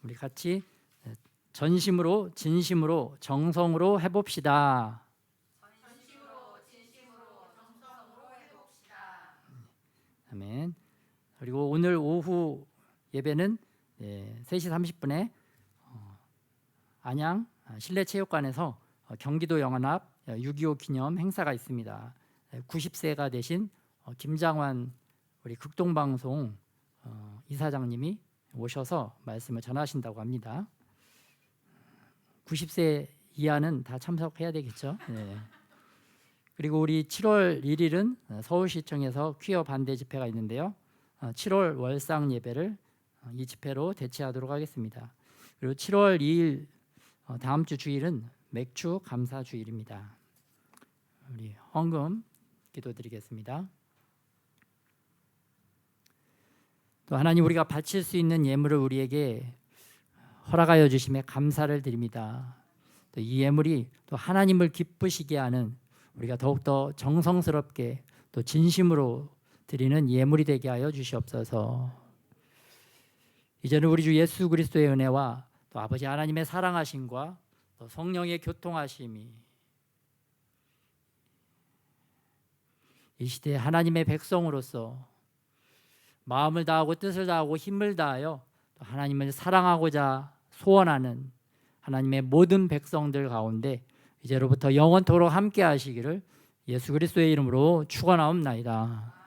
우리 같이 전심으로 진심으로 정성으로 해봅시다. 아멘. 그리고 오늘 오후 예배는 3시 30분에 안양 실내체육관에서 경기도 영원합 6.25 기념 행사가 있습니다. 90세가 되신 김장환 우리 극동방송 이사장님이 오셔서 말씀을 전하신다고 합니다. 90세 이하는 다 참석해야 되겠죠. 네. 그리고 우리 7월 1일은 서울시청에서 퀴어 반대 집회가 있는데요. 7월 월상 예배를 이 집회로 대체하도록 하겠습니다. 그리고 7월 2일 다음 주 주일은 맥주 감사 주일입니다. 우리 헌금 기도드리겠습니다. 또 하나님, 우리가 바칠 수 있는 예물을 우리에게 허락하여 주심에 감사를 드립니다. 또 이 예물이 또 하나님을 기쁘시게 하는, 우리가 더욱더 정성스럽게 또 진심으로 드리는 예물이 되게 하여 주시옵소서. 이제는 우리 주 예수 그리스도의 은혜와 또 아버지 하나님의 사랑하심과 또 성령의 교통하심이 이 시대에 하나님의 백성으로서 마음을 다하고 뜻을 다하고 힘을 다하여 또 하나님을 사랑하고자 소원하는 하나님의 모든 백성들 가운데 이제로부터 영원토록 함께 하시기를 예수 그리스도의 이름으로 축원하옵나이다.